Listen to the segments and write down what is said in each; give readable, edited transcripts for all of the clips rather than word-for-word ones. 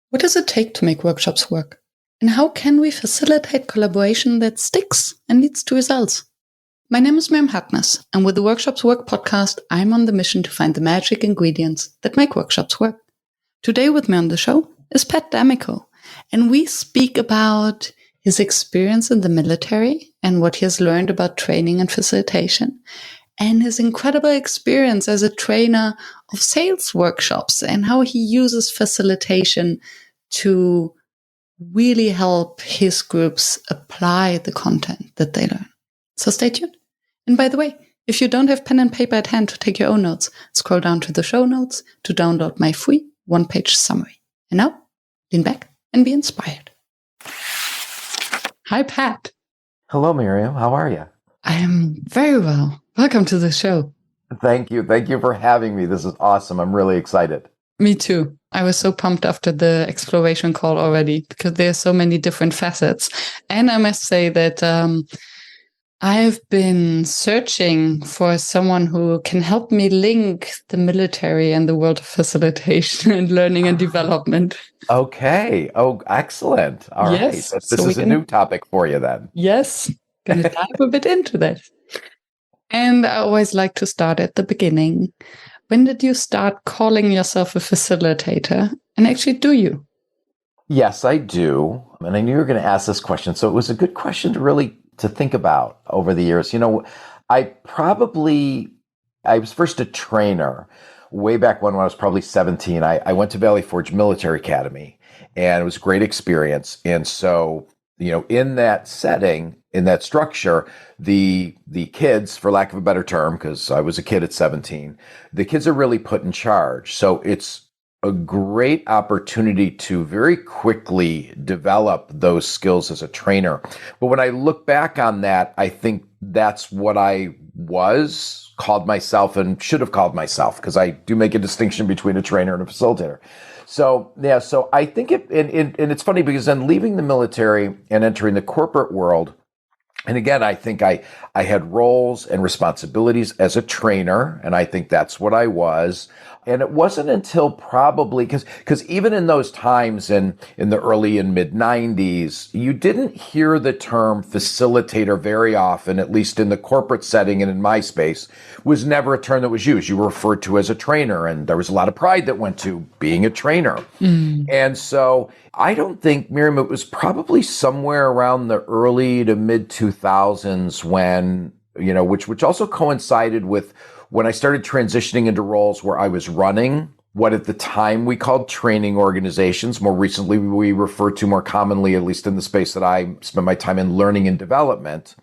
What does it take to make workshops work? And how can we facilitate collaboration that sticks and leads to results? My name is Miriam Harkness, and with the Workshops Work podcast, I'm on the mission to find the magic ingredients that make workshops work. Today with me on the show is Pat D'Amico, and we speak about his experience in the military and what he has learned about training and facilitation, and his incredible experience as a trainer of sales workshops and how he uses facilitation to really help his groups apply the content that they learn. So stay tuned. And by the way, if you don't have pen and paper at hand to take your own notes, scroll down to the show notes to download my free one-page summary. And now, lean back and be inspired. Hi, Pat. Hello, Miriam. How are you? I am very well. Welcome to the show. Thank you. Thank you for having me. This is awesome. I'm really excited. Me too. I was so pumped after the exploration call already because there are so many different facets. And I must say that I've been searching for someone who can help me link the military and the world of facilitation and learning and development. Okay. Oh, excellent. All right. Yes. This is a new topic for you then. Yes. Going to dive a bit into that. And I always like to start at the beginning. When did you start calling yourself a facilitator? And actually, do you? Yes, I do. And I knew you were going to ask this question. So it was a good question to think about over the years. You know, I was first a trainer way back when I was probably 17. I went to Valley Forge Military Academy, and it was a great experience. And so, you know, in that setting, in that structure, the kids, for lack of a better term, because I was a kid at 17, the kids are really put in charge. So it's a great opportunity to very quickly develop those skills as a trainer. But when I look back on that, I think that's what I called myself and should have called myself, because I do make a distinction between a trainer and a facilitator. So, yeah, so I think and it's funny because then leaving the military and entering the corporate world, and again, I think I had roles and responsibilities as a trainer, and I think that's what I was. And it wasn't until probably, because even in those times in the early and mid 90s, you didn't hear the term facilitator very often, at least in the corporate setting and in my space, was never a term that was used. You were referred to as a trainer, and there was a lot of pride that went to being a trainer. And so I don't think, Miriam, it was probably somewhere around the early to mid 2000s when, you know, which also coincided with when I started transitioning into roles where I was running what at the time we called training organizations. More recently, we refer to more commonly, at least in the space that I spend my time in, learning and development.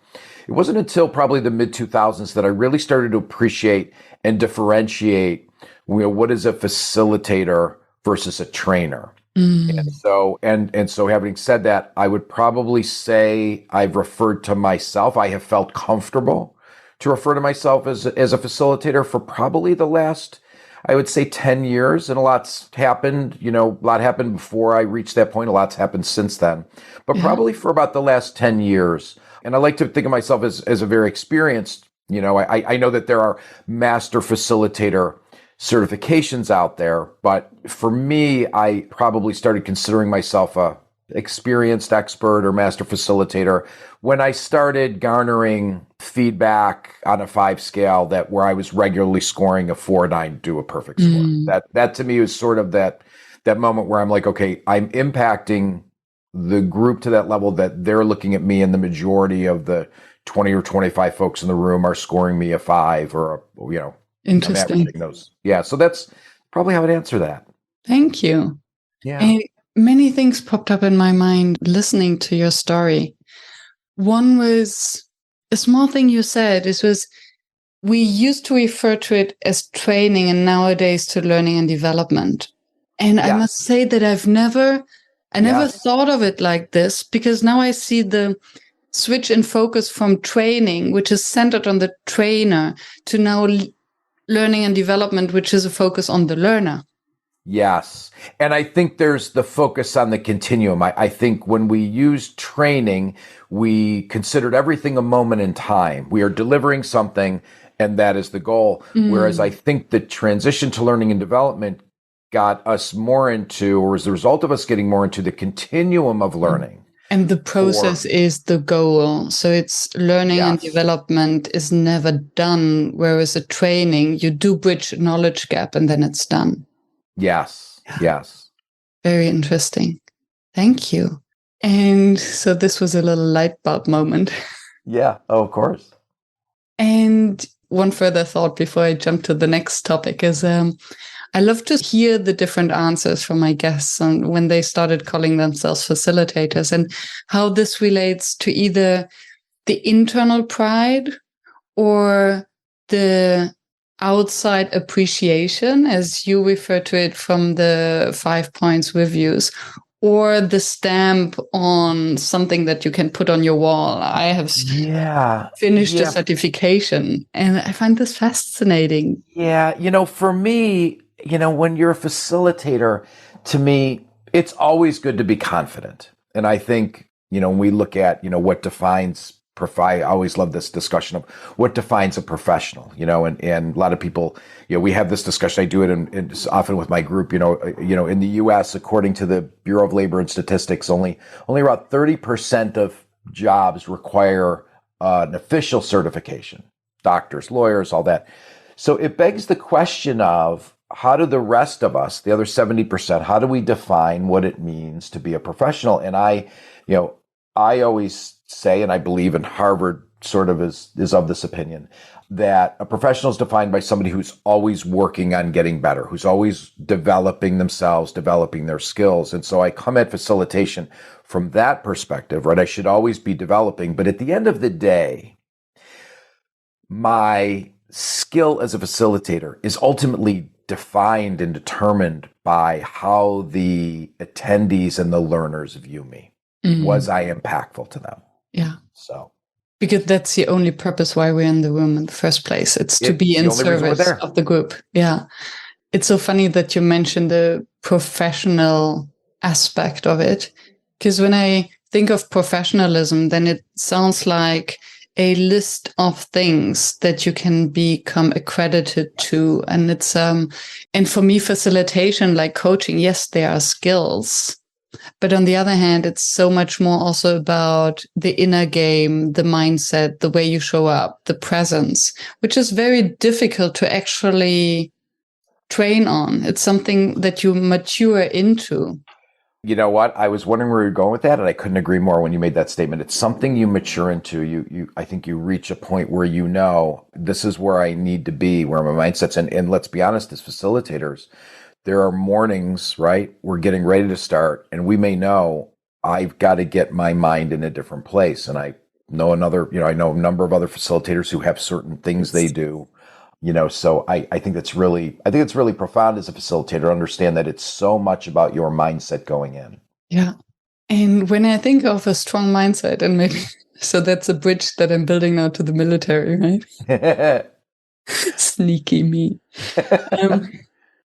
It wasn't until probably the mid 2000s that I really started to appreciate and differentiate, you know, what is a facilitator versus a trainer. And so having said that, I would probably say I've referred to myself, I have felt comfortable to refer to myself as a facilitator for probably the last, I would say, 10 years. And a lot's happened, you know, a lot happened before I reached that point. A lot's happened since then, but probably for about the last 10 years. And I like to think of myself as a very experienced, you know, I know that there are master facilitator certifications out there, but for me, I probably started considering myself a experienced expert or master facilitator when I started garnering feedback on a 5 scale where I was regularly scoring a 4 and I do a perfect score. That to me was sort of that moment where I'm like, okay, I'm impacting the group to that level that they're looking at me, and the majority of the 20 or 25 folks in the room are scoring me a 5 or you know. Interesting. Yeah, so that's probably how I would answer that. Thank you. Yeah. Many things popped up in my mind listening to your story. One was a small thing you said. We used to refer to it as training, and nowadays to learning and development. And I must say that I never thought of it like this, because now I see the switch in focus from training, which is centered on the trainer, to now learning and development, which is a focus on the learner. Yes. And I think there's the focus on the continuum. I think when we use training, we considered everything a moment in time. We are delivering something, and that is the goal. Whereas I think the transition to learning and development got us more into, or as a result of us getting more into the continuum of learning. And the process is the goal. So it's learning and development is never done. Whereas a training, you do bridge a knowledge gap and then it's done. Yes. Yes. Very interesting. Thank you. And so this was a little light bulb moment. Yeah. Oh, of course. And one further thought before I jump to the next topic is I love to hear the different answers from my guests on when they started calling themselves facilitators and how this relates to either the internal pride or the outside appreciation, as you refer to it from the 5 points reviews, or the stamp on something that you can put on your wall. I have finished a certification, and I find this fascinating. Yeah, for me, when you're a facilitator, to me, it's always good to be confident. And I think, when we look at, what defines I always love this discussion of what defines a professional, and a lot of people, we have this discussion. I do it often with my group, in the US, according to the Bureau of Labor and Statistics, only about 30% of jobs require an official certification, doctors, lawyers, all that. So it begs the question of how do the rest of us, the other 70%, how do we define what it means to be a professional? And I always say, and I believe, and Harvard sort of is of this opinion, that a professional is defined by somebody who's always working on getting better, who's always developing themselves, developing their skills. And so I come at facilitation from that perspective, right? I should always be developing. But at the end of the day, my skill as a facilitator is ultimately defined and determined by how the attendees and the learners view me. Mm-hmm. Was I impactful to them? Yeah. So, because that's the only purpose why we're in the room in the first place. It's to be in service of the group. Yeah. It's so funny that you mentioned the professional aspect of it. Because when I think of professionalism, then it sounds like a list of things that you can become accredited to. And it's, and for me, facilitation, like coaching, yes, there are skills. But on the other hand, it's so much more also about the inner game, the mindset, the way you show up, the presence, which is very difficult to actually train on. It's something that you mature into. You know what? I was wondering where you're going with that, and I couldn't agree more when you made that statement. It's something you mature into. I think you reach a point where this is where I need to be, where my mindset's. And let's be honest, as facilitators, there are mornings, right? We're getting ready to start, and we may know I've got to get my mind in a different place. And I know I know a number of other facilitators who have certain things they do. So I think it's really profound as a facilitator to understand that it's so much about your mindset going in. Yeah. And when I think of a strong mindset, and maybe, so that's a bridge that I'm building now to the military, right? Sneaky me.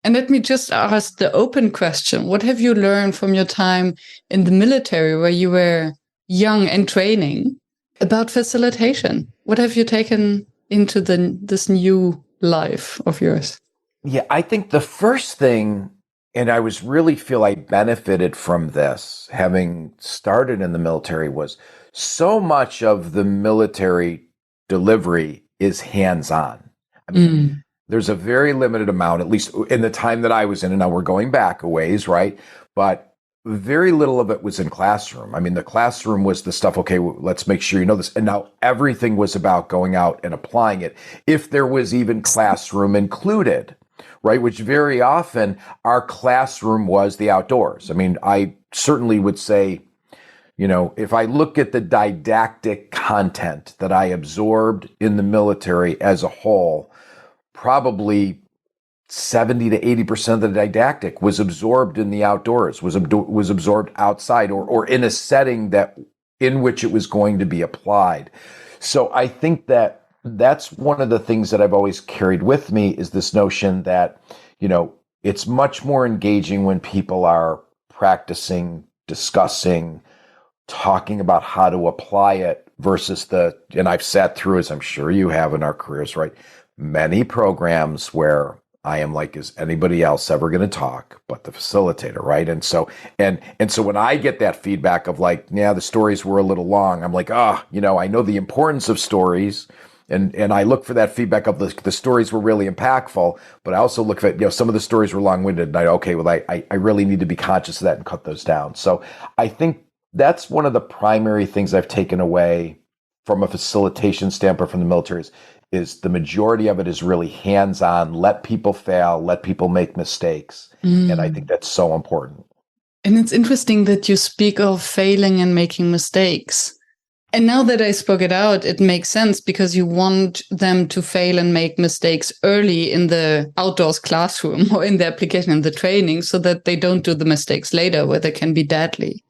And let me just ask the open question. What have you learned from your time in the military where you were young and training about facilitation? What have you taken into this new life of yours? Yeah, I think the first thing, and I feel I benefited from this, having started in the military, was so much of the military delivery is hands-on. I mean, there's a very limited amount, at least in the time that I was in, and now we're going back a ways, right? But very little of it was in classroom. I mean, the classroom was the stuff, okay, let's make sure you know this. And now everything was about going out and applying it, if there was even classroom included, right? Which very often our classroom was the outdoors. I mean, I certainly would say, if I look at the didactic content that I absorbed in the military as a whole, probably 70 to 80% of the didactic was absorbed in the outdoors, was absorbed outside or in a setting in which it was going to be applied. So I think that's one of the things that I've always carried with me is this notion that, it's much more engaging when people are practicing, discussing, talking about how to apply it versus and I've sat through, as I'm sure you have in our careers, right? Many programs where I am like, is anybody else ever going to talk but the facilitator, right? And so when I get that feedback of like, yeah, the stories were a little long, I'm like, I know the importance of stories, and I look for that feedback of the stories were really impactful, but I also look at, some of the stories were long-winded, and I really need to be conscious of that and cut those down. So I think that's one of the primary things I've taken away from a facilitation standpoint from the military is the majority of it is really hands-on, let people fail, let people make mistakes. And I think that's so important. And it's interesting that you speak of failing and making mistakes. And now that I spoke it out, it makes sense because you want them to fail and make mistakes early in the outdoors classroom or in the application and the training so that they don't do the mistakes later where they can be deadly.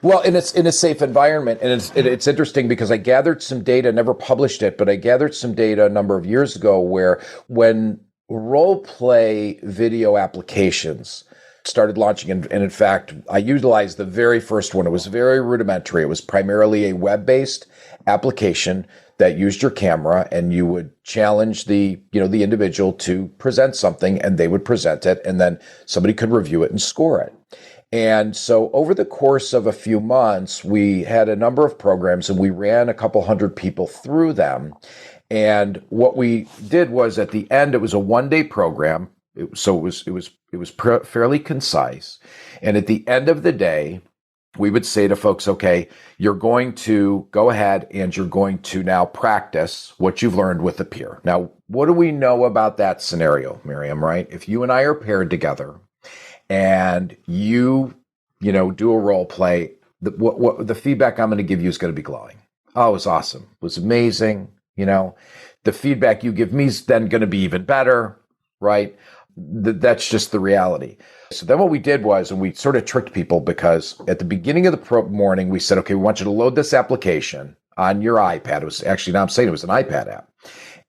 Well, and it's in a safe environment. And it's interesting because I gathered some data, never published it, but I gathered some data a number of years ago where when role play video applications started launching, and in fact, I utilized the very first one. It was very rudimentary. It was primarily a web-based application that used your camera, and you would challenge the individual to present something, and they would present it, and then somebody could review it and score it. And so over the course of a few months, we had a number of programs, and we ran a couple hundred people through them. And what we did was at the end, it was a one-day program. It was fairly concise. And at the end of the day, we would say to folks, okay, you're going to go ahead and you're going to now practice what you've learned with a peer. Now, what do we know about that scenario, Miriam, right? If you and I are paired together and you do a role play, the feedback I'm going to give you is going to be glowing. Oh, it was awesome. It was amazing. The feedback you give me is then going to be even better, right? That's just the reality. So then what we did was, and we sort of tricked people because at the beginning of the morning, we said, okay, we want you to load this application on your iPad. It was actually, now I'm saying it was an iPad app.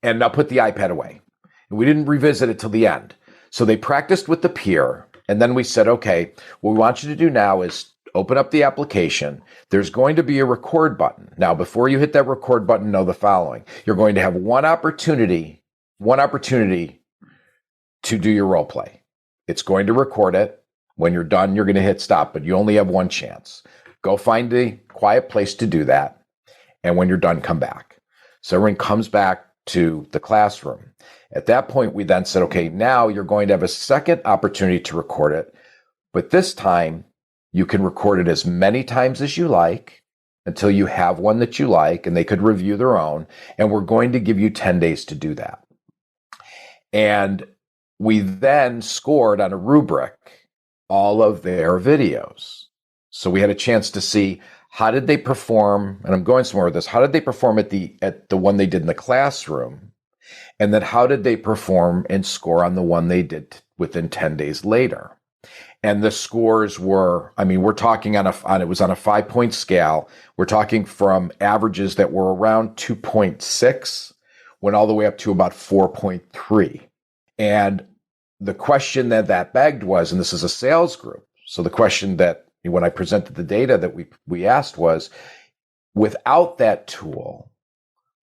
And now put the iPad away. And we didn't revisit it till the end. So they practiced with the peer. And then we said, okay, what we want you to do now is open up the application. There's going to be a record button. Now, before you hit that record button, know the following. You're going to have one opportunity to do your role play. It's going to record it. When you're done, you're going to hit stop, but you only have one chance. Go find a quiet place to do that. And when you're done, come back. So everyone comes back to the classroom. At that point, we then said, okay, now you're going to have a second opportunity to record it. But this time, you can record it as many times as you like until you have one that you like, and they could review their own. And we're going to give you 10 days to do that. And we then scored on a rubric all of their videos. So we had a chance to see how did they perform, and I'm going somewhere with this, how did they perform at the one they did in the classroom? And then how did they perform and score on the one they did within 10 days later? And the scores were, we're talking it was on a 5-point scale. We're talking from averages that were around 2.6, went all the way up to about 4.3. And the question that begged was, and this is a sales group, so the question that when I presented the data that we asked was, without that tool,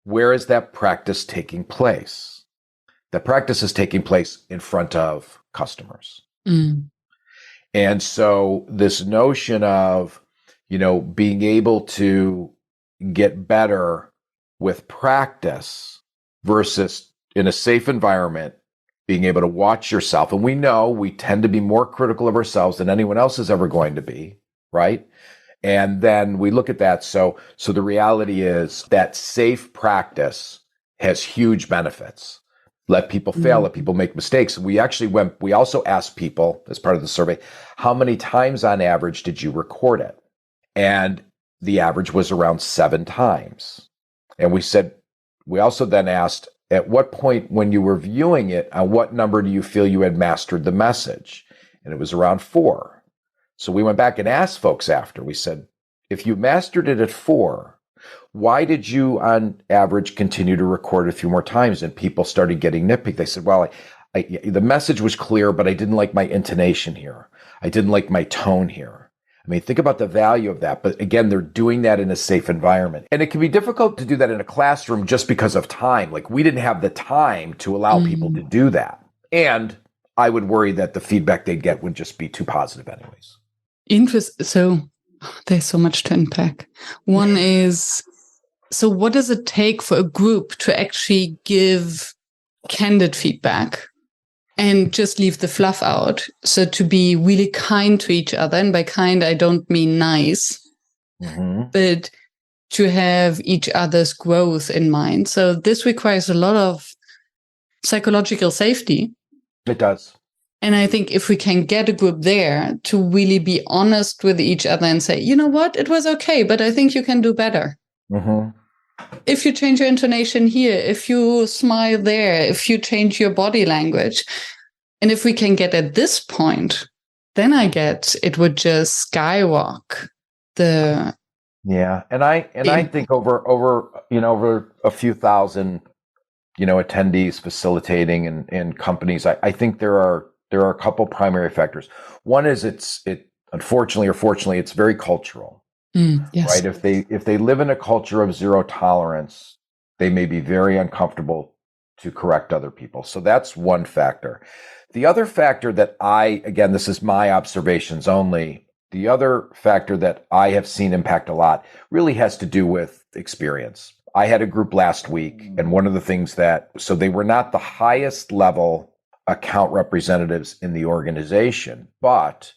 where is that practice taking place? That practice is taking place in front of customers. Mm. And so this notion of, being able to get better with practice versus in a safe environment, being able to watch yourself. And we know we tend to be more critical of ourselves than anyone else is ever going to be, right? And then we look at that. So the reality is that safe practice has huge benefits. Let people fail, let people make mistakes. We also asked people as part of the survey, how many times on average did you record it? And the average was around 7 times. And we also then asked, at what point when you were viewing it, on what number do you feel you had mastered the message? And it was around 4. So we went back and asked folks after. We said, if you mastered it at 4, why did you on average continue to record it a few more times? And people started getting nitpicky. They said, well, the message was clear, but I didn't like my intonation here. I didn't like my tone here. Think about the value of that. But again, they're doing that in a safe environment. And it can be difficult to do that in a classroom just because of time. Like we didn't have the time to allow people to do that. And I would worry that the feedback they'd get would just be too positive anyways. So there's so much to unpack. One is, so what does it take for a group to actually give candid feedback and just leave the fluff out? So to be really kind to each other, and by kind, I don't mean nice, but to have each other's growth in mind. So this requires a lot of psychological safety. It does. And I think if we can get a group there to really be honest with each other and say, you know what, it was okay, but I think you can do better. If you change your intonation here, if you smile there, if you change your body language. And if we can get at this point, then it would just skyrocket the. Yeah. And I think over a few thousand, attendees facilitating in companies, I think there are a couple primary factors. One is it unfortunately or fortunately, it's very cultural. Yes. Right? If they live in a culture of zero tolerance, they may be very uncomfortable to correct other people. So that's one factor. The other factor that again, this is my observations only, the other factor that I have seen impact a lot really has to do with experience. I had a group last week, and one of the things so they were not the highest level account representatives in the organization, but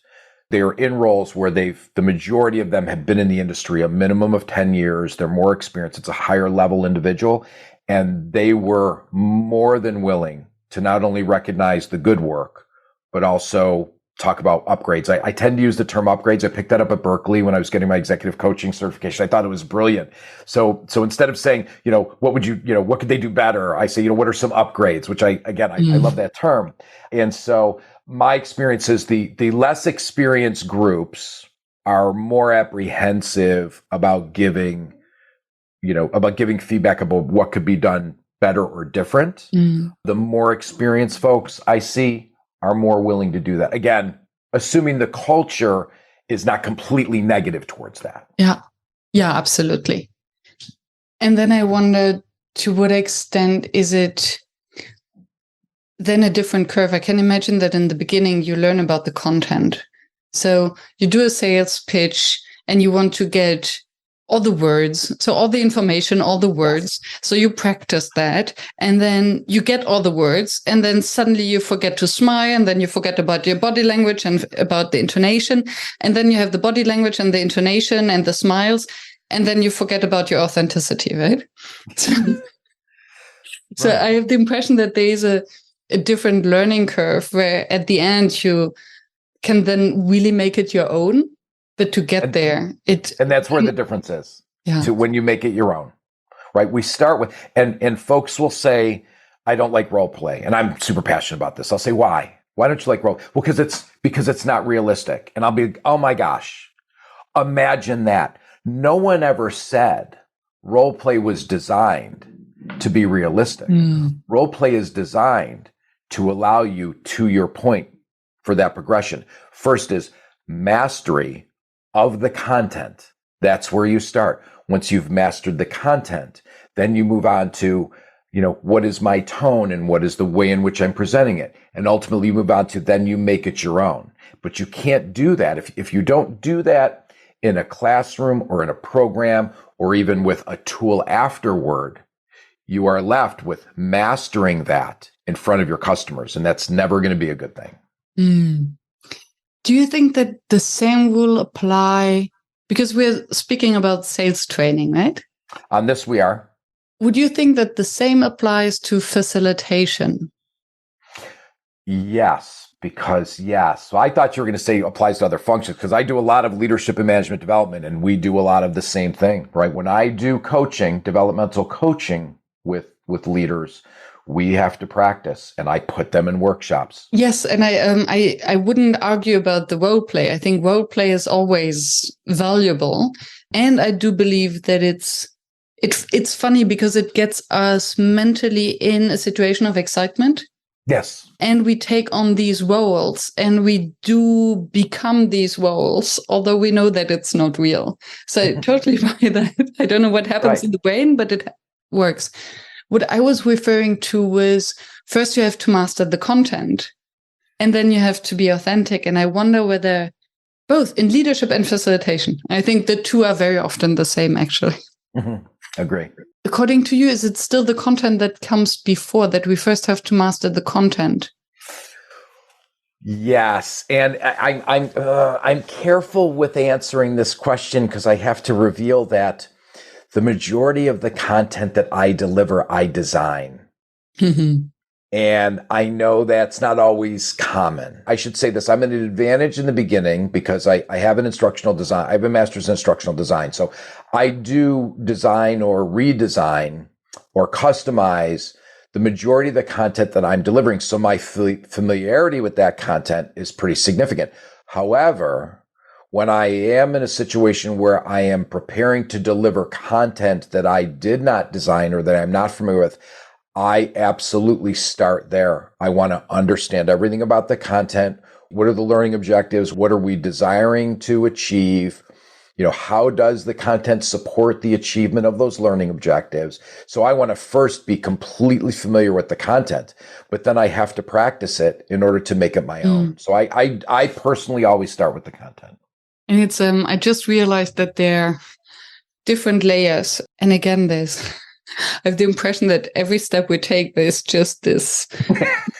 they're in roles where the majority of them have been in the industry a minimum of 10 years. They're more experienced. It's a higher level individual. And they were more than willing to not only recognize the good work, but also talk about upgrades. I tend to use the term upgrades. I picked that up at Berkeley when I was getting my executive coaching certification. I thought it was brilliant. So instead of saying, what could they do better? I say, what are some upgrades, which I love that term. And so my experience is the less experienced groups are more apprehensive about giving feedback about what could be done better or different. The more experienced folks I see are more willing to do that. Again, assuming the culture is not completely negative towards that. Yeah, absolutely. And then I wonder, to what extent is it then a different curve? I can imagine that in the beginning you learn about the content. So you do a sales pitch and you want to get all the words, so all the information, all the words. So you practice that, and then you get all the words, and then suddenly you forget to smile, and then you forget about your body language and about the intonation, and then you have the body language and the intonation and the smiles, and then you forget about your authenticity, right? So I have the impression that there is a different learning curve where at the end you can then really make it your own. But to get there, and that's where the difference is to when you make it your own, right? We start with, and folks will say, I don't like role play. And I'm super passionate about this. I'll say, why? Why don't you like role? Well, because it's not realistic. And I'll be, oh my gosh, imagine that. No one ever said role play was designed to be realistic. Role play is designed to allow you, to your point, for that progression. First is mastery of the content. That's where you start. Once you've mastered the content, then you move on to, what is my tone and what is the way in which I'm presenting it? And ultimately you move on to, then you make it your own. But you can't do that. If you don't do that in a classroom or in a program or even with a tool afterward, you are left with mastering that in front of your customers. And that's never going to be a good thing. Do you think that the same will apply? Because we're speaking about sales training, right? On this, we are. Would you think that the same applies to facilitation? Yes, So I thought you were going to say applies to other functions, because I do a lot of leadership and management development, and we do a lot of the same thing, right? When I do coaching, developmental coaching with leaders, we have to practice, and I put them in workshops. Yes, and I wouldn't argue about the role play. I think role play is always valuable, and I do believe that it's funny because it gets us mentally in a situation of excitement. Yes, and we take on these roles, and we do become these roles, although we know that it's not real. So I totally buy that. I don't know what happens in the brain, but it works. What I was referring to was first you have to master the content, and then you have to be authentic. And I wonder whether both in leadership and facilitation, I think the two are very often the same, actually. Mm-hmm. Agree. According to you, is it still the content that comes before, that we first have to master the content? Yes, and I'm careful with answering this question because I have to reveal that the majority of the content that I deliver, I design. Mm-hmm. And I know that's not always common. I should say this, I'm at an advantage in the beginning because I have an instructional design. I have a master's in instructional design. So I do design or redesign or customize the majority of the content that I'm delivering. So my familiarity with that content is pretty significant. However, when I am in a situation where I am preparing to deliver content that I did not design or that I'm not familiar with, I absolutely start there. I want to understand everything about the content. What are the learning objectives? What are we desiring to achieve? How does the content support the achievement of those learning objectives? So I want to first be completely familiar with the content, but then I have to practice it in order to make it my own. So I personally always start with the content. And it's I just realized that there are different layers. And again, I have the impression that every step we take, there's just this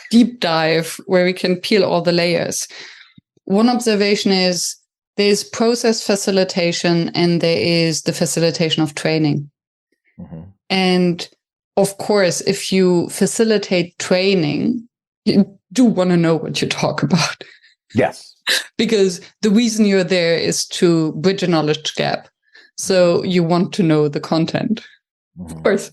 deep dive where we can peel all the layers. One observation is there's process facilitation and there is the facilitation of training. Mm-hmm. And of course, if you facilitate training, you do want to know what you talk about. Yes. Because the reason you're there is to bridge a knowledge gap. So you want to know the content. Mm-hmm. Of course.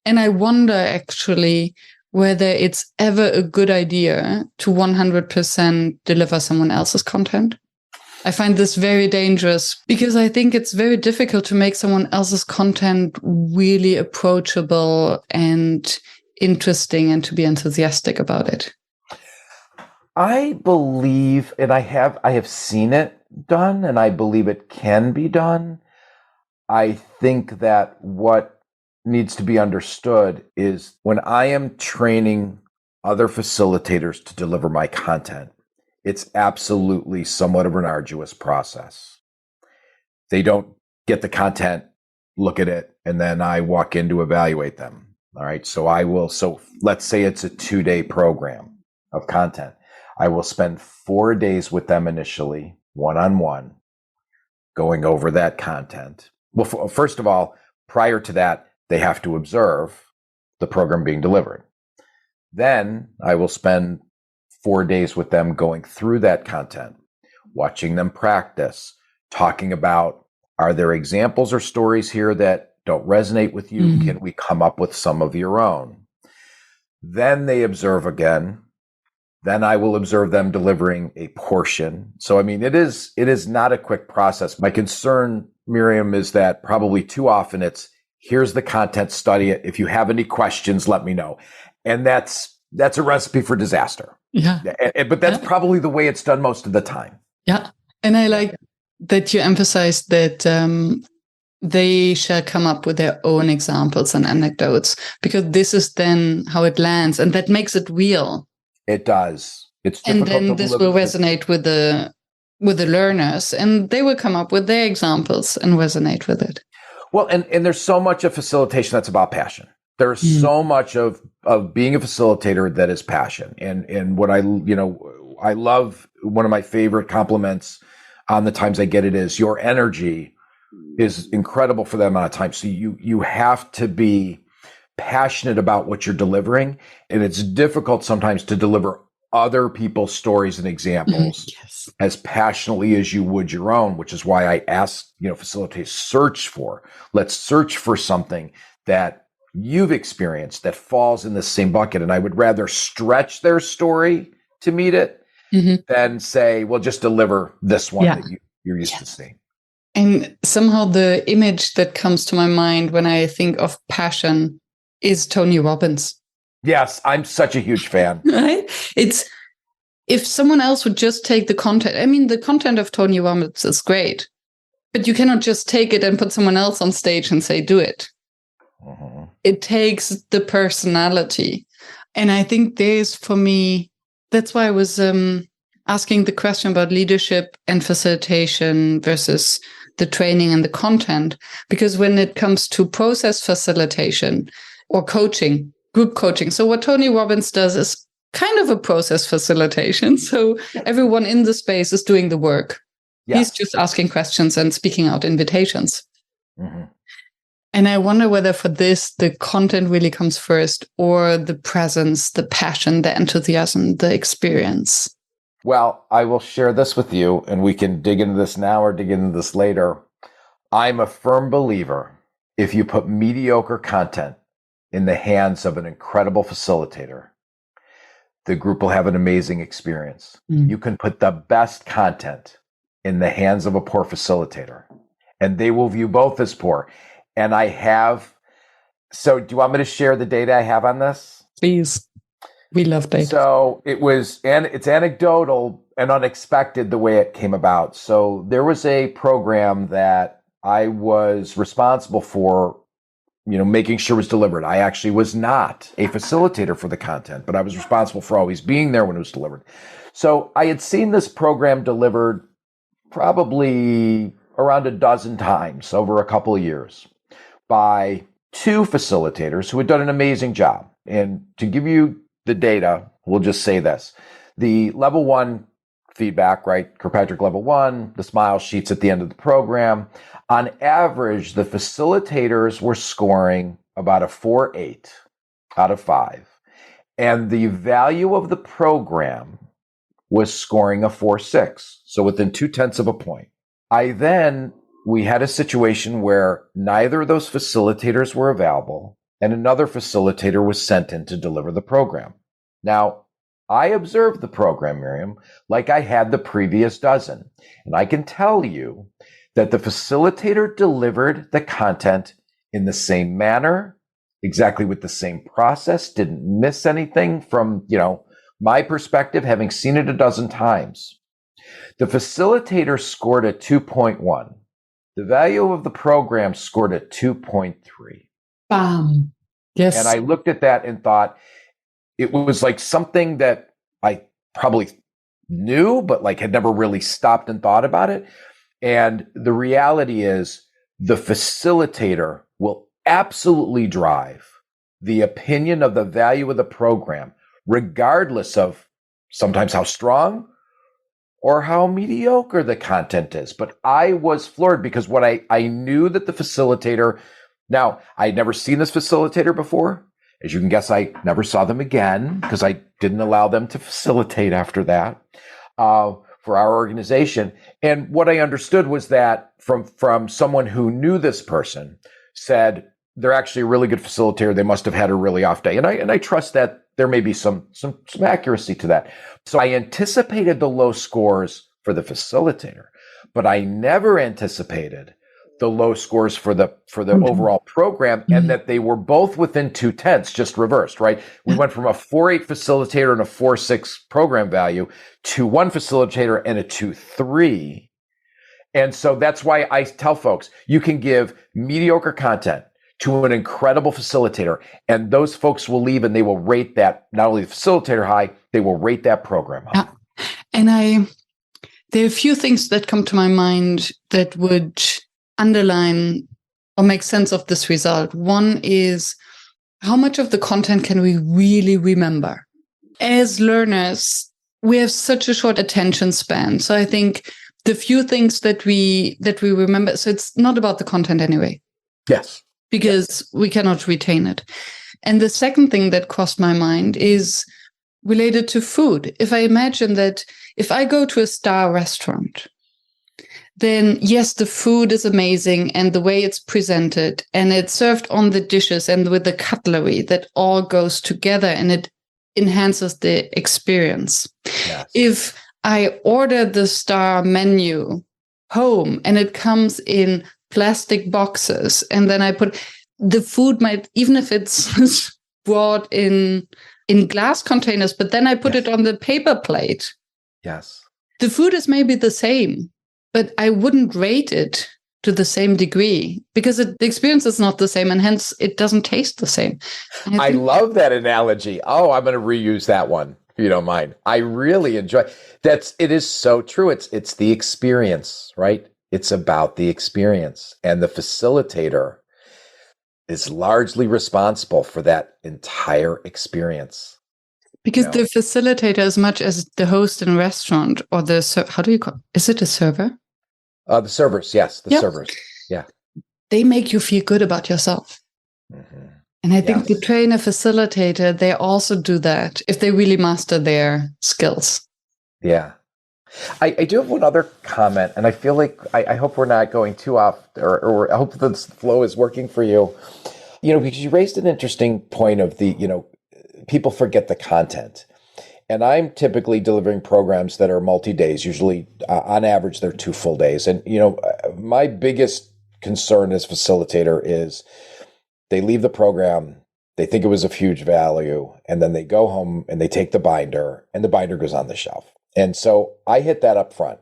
And I wonder actually whether it's ever a good idea to 100% deliver someone else's content. I find this very dangerous because I think it's very difficult to make someone else's content really approachable and interesting and to be enthusiastic about it. I believe, and I have seen it done, and I believe it can be done. I think that what needs to be understood is when I am training other facilitators to deliver my content, it's absolutely somewhat of an arduous process. They don't get the content, look at it, and then I walk in to evaluate them. All right. So let's say it's a 2-day program of content. I will spend 4 days with them initially, one-on-one, going over that content. Well, first of all, prior to that, they have to observe the program being delivered. Then I will spend 4 days with them going through that content, watching them practice, talking about, are there examples or stories here that don't resonate with you? Mm-hmm. Can we come up with some of your own? Then they observe again. Then I will observe them delivering a portion. So, I mean, it is not a quick process. My concern, Miriam, is that probably too often it's, here's the content, study it. If you have any questions, let me know. And that's a recipe for disaster. Yeah. But that's probably the way it's done most of the time. Yeah. And I like that you emphasize that they shall come up with their own examples and anecdotes, because this is then how it lands. And that makes it real. It does. It's difficult. And then this will resonate with the learners, and they will come up with their examples and resonate with it. Well, and there's so much of facilitation that's about passion. There's so much of being a facilitator that is passion. And what I love, one of my favorite compliments on the times I get it is your energy is incredible for that amount of time. So you have to be passionate about what you're delivering. And it's difficult sometimes to deliver other people's stories and examples as passionately as you would your own, which is why I ask, facilitators, let's search for something that you've experienced that falls in the same bucket. And I would rather stretch their story to meet it than say, well, just deliver this one that you're used to seeing. And somehow the image that comes to my mind when I think of passion is Tony Robbins. Yes, I'm such a huge fan. Right? It's, if someone else would just take the content, I mean, the content of Tony Robbins is great, but you cannot just take it and put someone else on stage and say, do it. It takes the personality. And I think there's, for me, that's why I was asking the question about leadership and facilitation versus the training and the content. Because when it comes to process facilitation or coaching, group coaching, so what Tony Robbins does is kind of a process facilitation. So everyone in the space is doing the work. Yes. He's just asking questions and speaking out invitations. And I wonder whether for this, the content really comes first, or the presence, the passion, the enthusiasm, the experience. Well, I will share this with you, and we can dig into this now or dig into this later. I'm a firm believer, if you put mediocre content in the hands of an incredible facilitator, the group will have an amazing experience. You can put the best content in the hands of a poor facilitator, and they will view both as poor. And I have, so do you want me to share the data I have on this? Please. We love data. So it's anecdotal and unexpected the way it came about. So there was a program that I was responsible for, making sure was delivered. I actually was not a facilitator for the content, but I was responsible for always being there when it was delivered. So I had seen this program delivered probably around a dozen times over a couple of years by two facilitators who had done an amazing job. And to give you the data, we'll just say this. The level 1 feedback, right? Kirkpatrick level 1, the smile sheets at the end of the program. On average, the facilitators were scoring about a 4.8 out of 5. And the value of the program was scoring a 4.6. So within 0.2 of a point. We had a situation where neither of those facilitators were available, and another facilitator was sent in to deliver the program. Now, I observed the program, Miriam, like I had the previous dozen, and I can tell you that the facilitator delivered the content in the same manner, exactly with the same process, didn't miss anything from, my perspective, having seen it a dozen times. The facilitator scored a 2.1. The value of the program scored a 2.3. Bam. Yes. And I looked at that and thought it was like something that I probably knew, but had never really stopped and thought about it. And the reality is the facilitator will absolutely drive the opinion of the value of the program, regardless of sometimes how strong or how mediocre the content is. But I was floored because what I knew that the facilitator, now I'd never seen this facilitator before. As you can guess, I never saw them again because I didn't allow them to facilitate after that for our organization. And what I understood was that from someone who knew this person said, they're actually a really good facilitator. They must have had a really off day. And I trust that there may be some accuracy to that. So I anticipated the low scores for the facilitator, but I never anticipated the low scores for the overall program, and that they were both within 0.2, just reversed, right? We went from a 4.8 facilitator and a 4.6 program value to one facilitator and a 2.3. And so that's why I tell folks, you can give mediocre content to an incredible facilitator, and those folks will leave and they will rate that, not only the facilitator high, they will rate that program high. Yeah. And there are a few things that come to my mind that would underline or make sense of this result. One is, how much of the content can we really remember? As learners, we have such a short attention span. So I think the few things that we remember, so it's not about the content anyway. Yes. Because we cannot retain it. And the second thing that crossed my mind is related to food. If I imagine that if I go to a star restaurant, then yes, the food is amazing and the way it's presented and it's served on the dishes and with the cutlery, that all goes together and it enhances the experience. Yes. If I order the star menu home and it comes in plastic boxes, and then I put the food, might, even if it's brought in glass containers, but then I put it on the paper plate. Yes. The food is maybe the same, but I wouldn't rate it to the same degree, because the experience is not the same, and hence it doesn't taste the same. I love that analogy. Oh, I'm going to reuse that one, if you don't mind. I really enjoy it is so true. It's the experience, right? It's about the experience. And the facilitator is largely responsible for that entire experience. Because the facilitator, as much as the host in a restaurant, or how do you call it? Is it a server? The servers, yes, the servers. Yeah. They make you feel good about yourself. Mm-hmm. And I think to train a facilitator, they also do that if they really master their skills. Yeah. I do have one other comment, and I feel like I hope we're not going too off, or I hope the flow is working for you. Because you raised an interesting point of people forget the content. And I'm typically delivering programs that are multi-days, usually on average, they're 2 full days. And, my biggest concern as facilitator is they leave the program, they think it was of huge value, and then they go home and they take the binder, and the binder goes on the shelf. And so I hit that up front.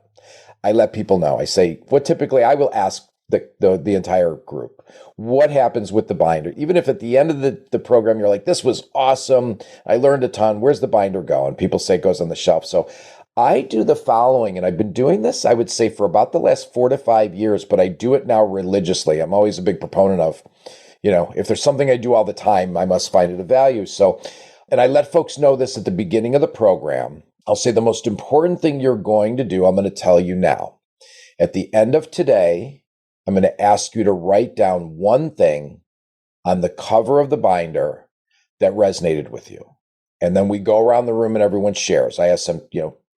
I let people know. I say, what typically I will ask the entire group, what happens with the binder? Even if at the end of the program, you're like, this was awesome, I learned a ton, where's the binder go? And people say it goes on the shelf. So I do the following, and I've been doing this, I would say, for about the last 4 to 5 years, but I do it now religiously. I'm always a big proponent of, if there's something I do all the time, I must find it of value. So, and I let folks know this at the beginning of the program. I'll say the most important thing you're going to do, I'm going to tell you now. At the end of today, I'm going to ask you to write down one thing on the cover of the binder that resonated with you. And then we go around the room and everyone shares. I ask them,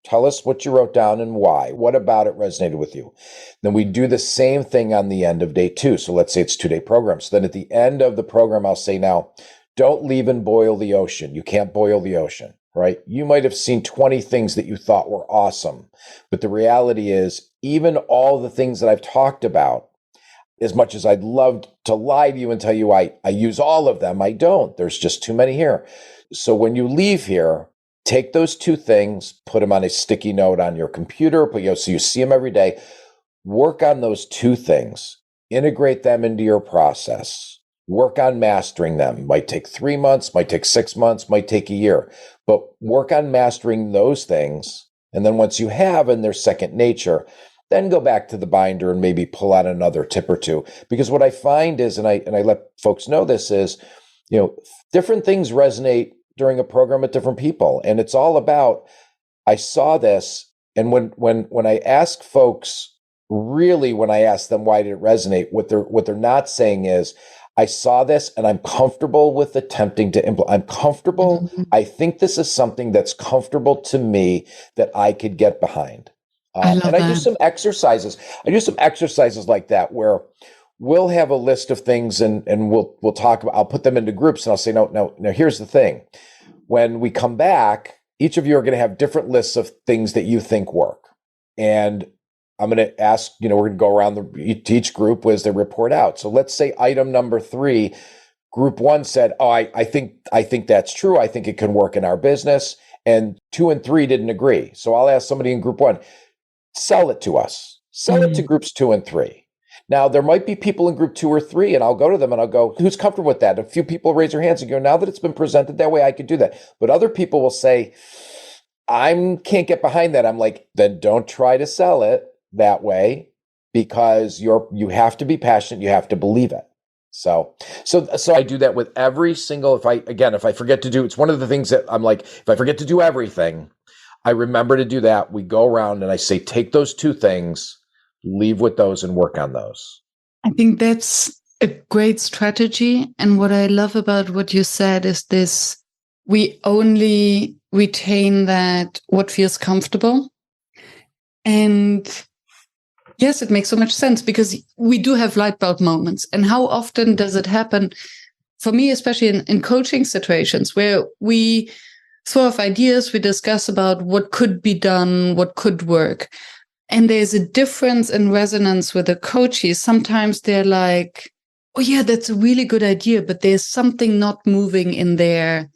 tell us what you wrote down and why. What about it resonated with you? Then we do the same thing on the end of day 2. So let's say it's 2-day program. So then at the end of the program, I'll say, now, don't leave and boil the ocean. You can't boil the ocean, right? You might have seen 20 things that you thought were awesome. But the reality is, even all the things that I've talked about, as much as I'd love to lie to you and tell you I use all of them, I don't. There's just too many here. So when you leave here, take those 2 things, put them on a sticky note on your computer, so you see them every day. Work on those 2 things. Integrate them into your process. Work on mastering them. Might take 3 months, might take 6 months, might take a year. But work on mastering those things. And then once you have, and they're second nature, then go back to the binder and maybe pull out another tip or 2. Because what I find is, and I let folks know this is, different things resonate during a program with different people. And it's all about, I saw this. And when I ask folks, really, when I ask them why did it resonate, what they're not saying is, I saw this and I'm comfortable with attempting to implement. I'm comfortable. Mm-hmm. I think this is something that's comfortable to me that I could get behind. I do some exercises. I do some exercises like that where we'll have a list of things and we'll talk about, I'll put them into groups and I'll say, no, here's the thing. When we come back, each of you are going to have different lists of things that you think work. And I'm going to ask, we're going to go around each group as they report out. So let's say item number 3, group 1 said, oh, I think that's true. I think it can work in our business. And 2 and 3 didn't agree. So I'll ask somebody in group 1, sell it to us. Sell it to groups 2 and 3. Now, there might be people in group 2 or 3, and I'll go to them and I'll go, who's comfortable with that? A few people raise their hands and go, now that it's been presented that way, I could do that. But other people will say, I can't get behind that. I'm like, then don't try to sell it that way, because you have to be passionate. You have to believe it. So I do that with every single, if I forget to do, it's one of the things that I'm like, if I forget to do everything, I remember to do that. We go around and I say, take those 2 things, leave with those and work on those. I think that's a great strategy. And what I love about what you said is this, we only retain that what feels comfortable. And yes, it makes so much sense, because we do have light bulb moments. And how often does it happen? For me, especially in coaching situations where we throw off ideas, we discuss about what could be done, what could work. And there's a difference in resonance with the coaches. Sometimes they're like, oh yeah, that's a really good idea, but there's something not moving in their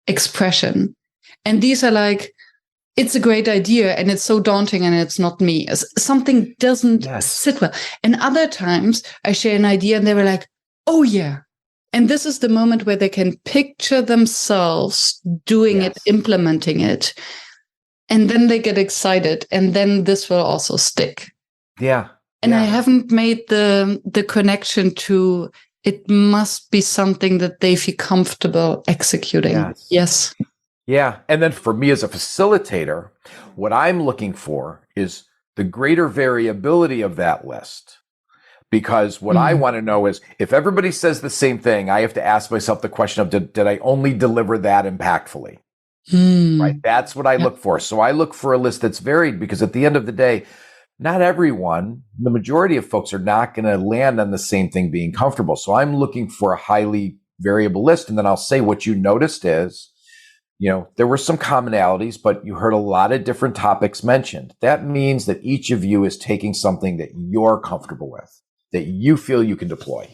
expression. And these are like, it's a great idea and it's so daunting and it's not me. Something doesn't sit well. And other times I share an idea and they were like, oh yeah. And this is the moment where they can picture themselves doing it, implementing it. And then they get excited and then this will also stick. Yeah. And I haven't made the connection to it must be something that they feel comfortable executing. Yes. Yeah. And then for me as a facilitator, what I'm looking for is the greater variability of that list. Because what I want to know is if everybody says the same thing, I have to ask myself the question of, did I only deliver that impactfully? Right. That's what I look for. So I look for a list that's varied because at the end of the day, not everyone, the majority of folks are not going to land on the same thing being comfortable. So I'm looking for a highly variable list. And then I'll say what you noticed is, there were some commonalities, but you heard a lot of different topics mentioned. That means that each of you is taking something that you're comfortable with, that you feel you can deploy.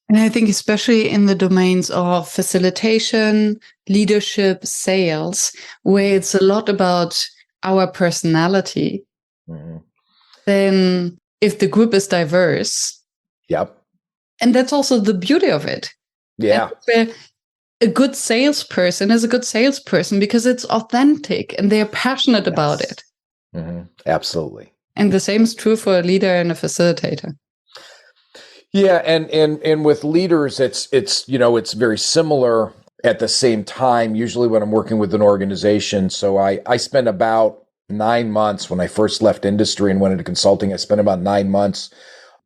And I think especially in the domains of facilitation, leadership, sales, where it's a lot about our personality, then if the group is diverse. And that's also the beauty of it. Yeah. A good salesperson is a good salesperson because it's authentic and they're passionate about it. Absolutely. And the same is true for a leader and a facilitator. Yeah, and with leaders, it's very similar at the same time. Usually, when I'm working with an organization, so I spent about 9 months when I first left industry and went into consulting. I spent about 9 months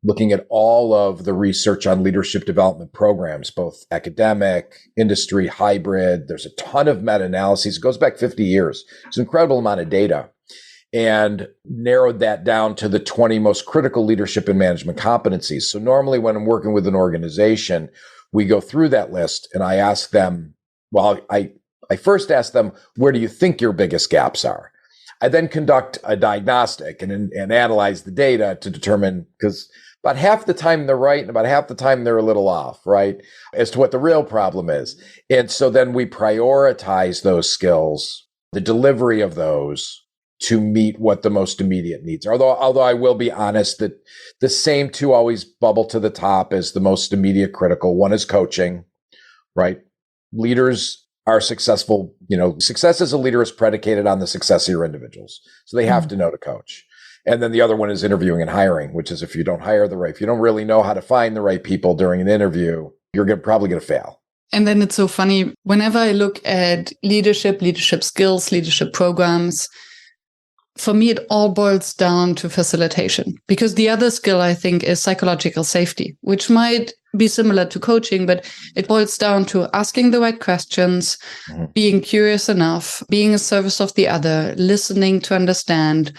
looking at all of the research on leadership development programs, both academic, industry, hybrid. There's a ton of meta-analyses. It goes back 50 years. It's an incredible amount of data. And narrowed that down to the 20 most critical leadership and management competencies. So normally when I'm working with an organization, we go through that list and I ask them, I first ask them, where do you think your biggest gaps are? I then conduct a diagnostic and analyze the data to determine, because about half the time they're right and about half the time they're a little off, right, as to what the real problem is. And so then we prioritize those skills, the delivery of those, to meet what the most immediate needs are. Although I will be honest that the same two always bubble to the top as the most immediate critical. One is coaching, right? Leaders are successful. Success as a leader is predicated on the success of your individuals. So they have to know to coach. And then the other one is interviewing and hiring, which is if you don't really know how to find the right people during an interview, you're probably going to fail. And then it's so funny. Whenever I look at leadership skills, leadership programs, for me, it all boils down to facilitation, because the other skill, I think, is psychological safety, which might be similar to coaching, but it boils down to asking the right questions, being curious enough, being a service of the other, listening to understand,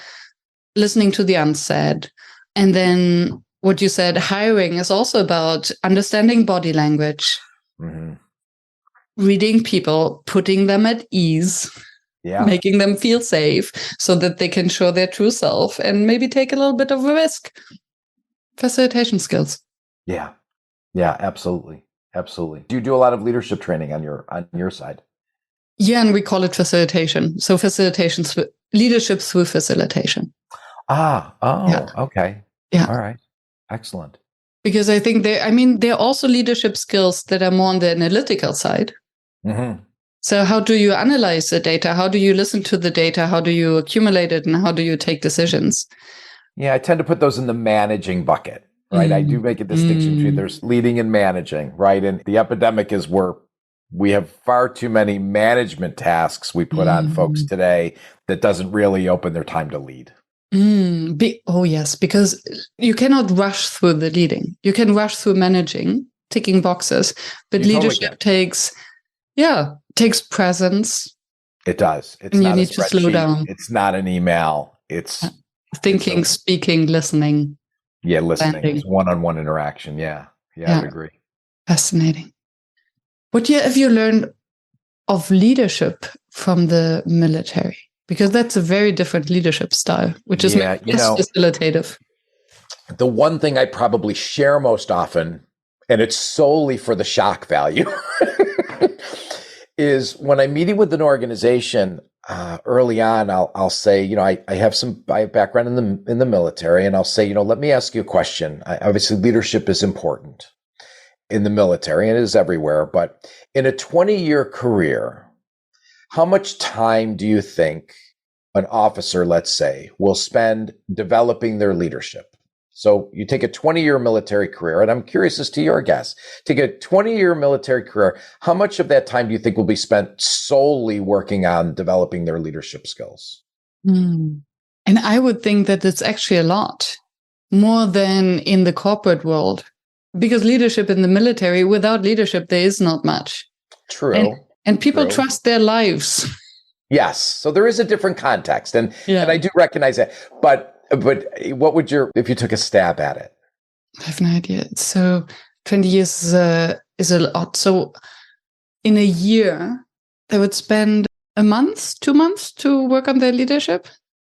listening to the unsaid. And then what you said, hiring is also about understanding body language, reading people, putting them at ease. Making them feel safe so that they can show their true self and maybe take a little bit of a risk. Facilitation skills. Yeah, absolutely. Do you do a lot of leadership training on your side? Yeah, and we call it facilitation. So leadership through facilitation. Okay. Yeah. All right. Excellent. Because I think there are also leadership skills that are more on the analytical side. So how do you analyze the data? How do you listen to the data? How do you accumulate it? And how do you take decisions? Yeah, I tend to put those in the managing bucket, right? I do make a distinction between there's leading and managing, right? And the epidemic is where we have far too many management tasks we put on folks today that doesn't really open their time to lead. Yes, because you cannot rush through the leading. You can rush through managing, ticking boxes, but leadership takes presence. It does. It's and not you a need to slow down. It's not an email. It's thinking, speaking, listening. Yeah, listening. It's one-on-one interaction. Yeah, I would agree. Fascinating. What have you learned of leadership from the military? Because that's a very different leadership style, which is less facilitative. The one thing I probably share most often, and it's solely for the shock value, is when I'm meeting with an organization, early on, I'll say, I have background in the military, and I'll say, let me ask you a question. Obviously, leadership is important in the military, and it is everywhere. But in a 20-year career, how much time do you think an officer, let's say, will spend developing their leadership? So you take a 20-year military career, and I'm curious as to your guess. Take a 20-year military career, how much of that time do you think will be spent solely working on developing their leadership skills? And I would think that it's actually a lot more than in the corporate world, because leadership in the military, without leadership, there is not much. True. And people True. trust their lives. Yes. So there is a different context, and I do recognize that. But what would if you took a stab at it? I have no idea. So 20 years is a lot. So in a year, they would spend a month, 2 months to work on their leadership.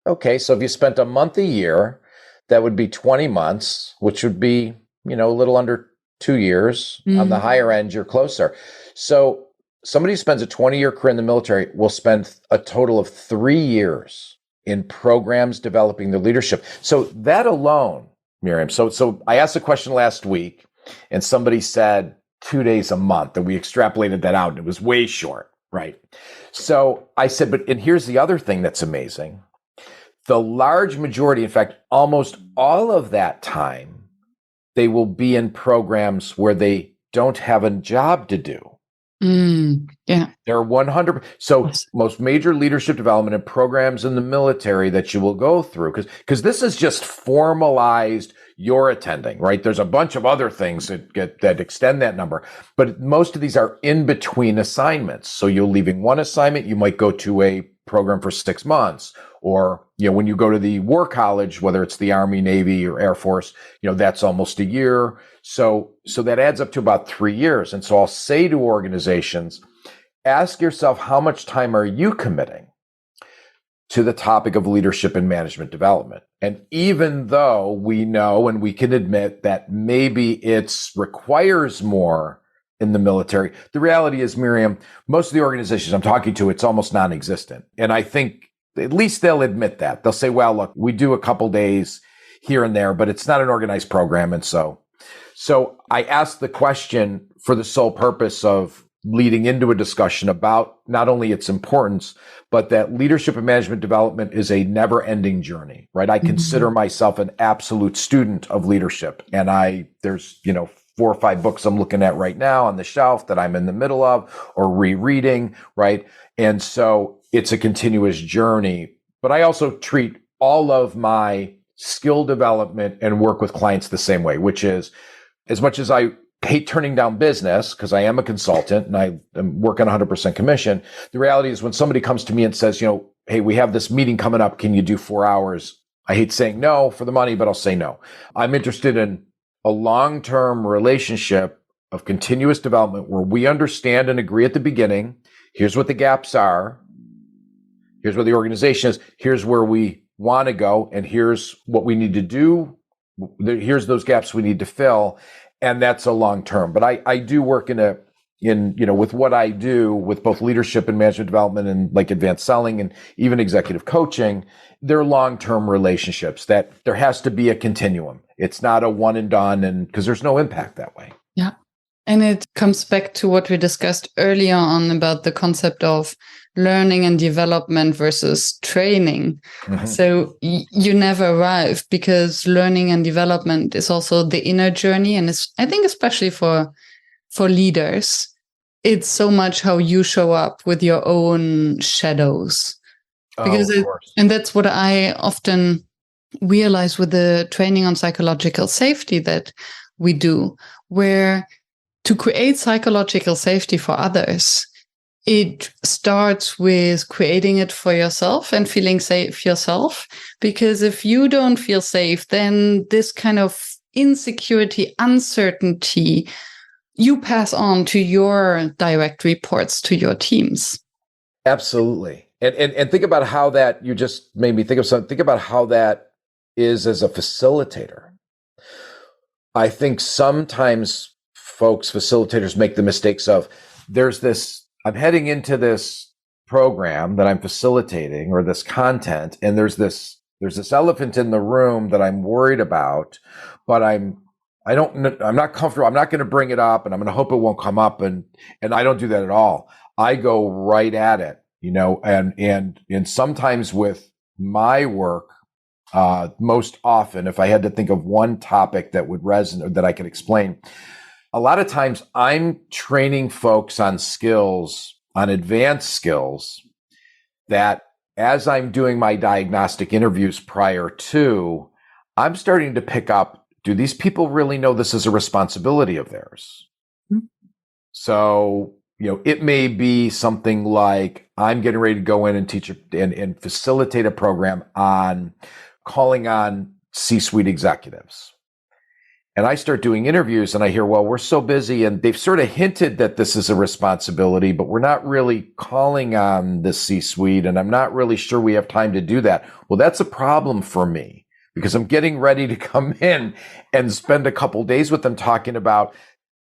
Okay. So if you spent a month a year, that would be 20 months, which would be, a little under 2 years. On the higher end, you're closer. So somebody who spends a 20-year career in the military will spend a total of 3 years in programs developing their leadership. So that alone, Miriam. So I asked a question last week, and somebody said 2 days a month, and we extrapolated that out, and it was way short, right? So I said, and here's the other thing that's amazing. The large majority, in fact, almost all of that time, they will be in programs where they don't have a job to do. Yeah. They're 100. So most major leadership development and programs in the military that you will go through, because this is just formalized you're attending, right? There's a bunch of other things that extend that number, but most of these are in between assignments. So you're leaving one assignment, you might go to a program for 6 months, or when you go to the war college, whether it's the Army, Navy, or Air Force, that's almost a year. So that adds up to about 3 years. And so I'll say to organizations, ask yourself, how much time are you committing to the topic of leadership and management development? And even though we know and we can admit that maybe it requires more in the military, the reality is, Miriam, most of the organizations I'm talking to, it's almost non-existent. And I think at least they'll admit that. They'll say, well, look, we do a couple days here and there, but it's not an organized program. And so I asked the question for the sole purpose of leading into a discussion about not only its importance, but that leadership and management development is a never-ending journey, right? I consider myself an absolute student of leadership. And there's 4 or 5 books I'm looking at right now on the shelf that I'm in the middle of or rereading, right? And so it's a continuous journey. But I also treat all of my skill development and work with clients the same way, which is, as much as I hate turning down business because I am a consultant and I am working 100% commission, the reality is when somebody comes to me and says, hey, we have this meeting coming up, can you do 4 hours? I hate saying no for the money, but I'll say no. I'm interested in a long-term relationship of continuous development where we understand and agree at the beginning, here's what the gaps are, here's where the organization is, here's where we want to go, and here's what we need to do. Here's those gaps we need to fill. And that's a long term. But I do work with what I do with both leadership and management development and like advanced selling and even executive coaching, they're long-term relationships that there has to be a continuum. It's not a one and done, and because there's no impact that way. Yeah. And it comes back to what we discussed earlier on about the concept of learning and development versus training. So you never arrive, because learning and development is also the inner journey. And I think especially for leaders, it's so much how you show up with your own shadows. And that's what I often realize with the training on psychological safety that we do, where to create psychological safety for others, it starts with creating it for yourself and feeling safe yourself. Because if you don't feel safe, then this kind of insecurity, uncertainty, you pass on to your direct reports, to your teams. Absolutely. And think about how that, you just made me think of something. Think about how that is as a facilitator. I think sometimes facilitators make the mistakes of, I'm heading into this program that I'm facilitating or this content, and there's this elephant in the room that I'm worried about, but I'm not comfortable. I'm not going to bring it up, and I'm going to hope it won't come up. And I don't do that at all. I go right at it, and sometimes with my work, most often, if I had to think of one topic that would resonate or that I could explain, a lot of times I'm training folks on skills, on advanced skills that as I'm doing my diagnostic interviews prior to, I'm starting to pick up, do these people really know this is a responsibility of theirs? Mm-hmm. So, it may be something like I'm getting ready to go in and teach and facilitate a program on calling on C-suite executives. And I start doing interviews and I hear, well, we're so busy, and they've sort of hinted that this is a responsibility, but we're not really calling on the C-suite, and I'm not really sure we have time to do that. Well, that's a problem for me because I'm getting ready to come in and spend a couple days with them talking about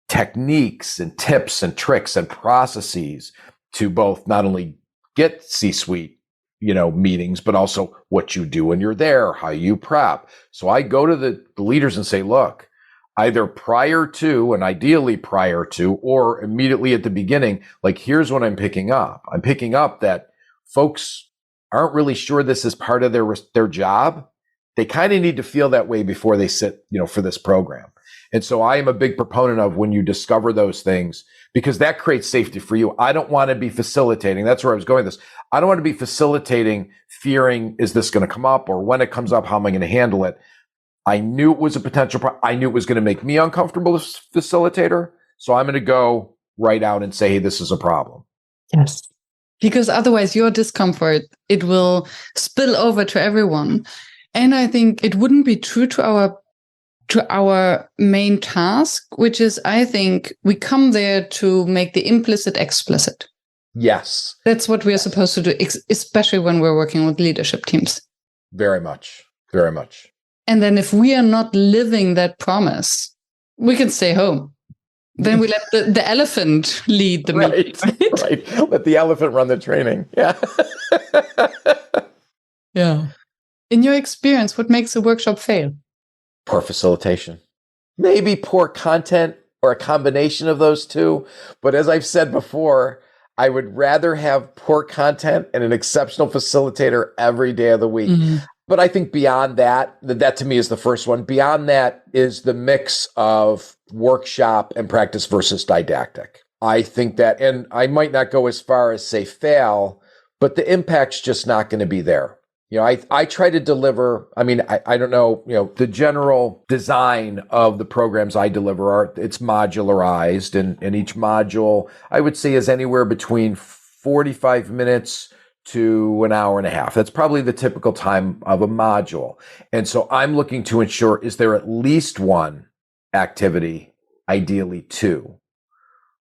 techniques and tips and tricks and processes to both not only get C-suite meetings, but also what you do when you're there, how you prep. So I go to the leaders and say, look, either prior to, and ideally prior to, or immediately at the beginning, like, here's what I'm picking up. I'm picking up that folks aren't really sure this is part of their job. They kind of need to feel that way before they sit, for this program. And so I am a big proponent of when you discover those things, because that creates safety for you. I don't want to be facilitating. That's where I was going with this. I don't want to be facilitating fearing, is this going to come up? Or when it comes up, how am I going to handle it? I knew it was a potential problem. I knew it was going to make me uncomfortable as facilitator. So I'm going to go right out and say, hey, this is a problem. Yes. Because otherwise your discomfort, it will spill over to everyone. And I think it wouldn't be true to our main task, which is, I think, we come there to make the implicit explicit. Yes. That's what we are supposed to do, especially when we're working with leadership teams. Very much. Very much. And then if we are not living that promise, we can stay home. Then we let the elephant lead the meeting. Right. Let the elephant run the training. Yeah. Yeah. In your experience, what makes a workshop fail? Poor facilitation. Maybe poor content or a combination of those two. But as I've said before, I would rather have poor content and an exceptional facilitator every day of the week. Mm-hmm. But I think beyond that to me is the first one. Beyond that is the mix of workshop and practice versus didactic. I think that, and I might not go as far as say fail, but the impact's just not going to be there. I try to deliver, I don't know, the general design of the programs I deliver it's modularized, and each module, I would say, is anywhere between 45 minutes to an hour and a half. That's probably the typical time of a module. And so I'm looking to ensure, is there at least one activity, ideally two,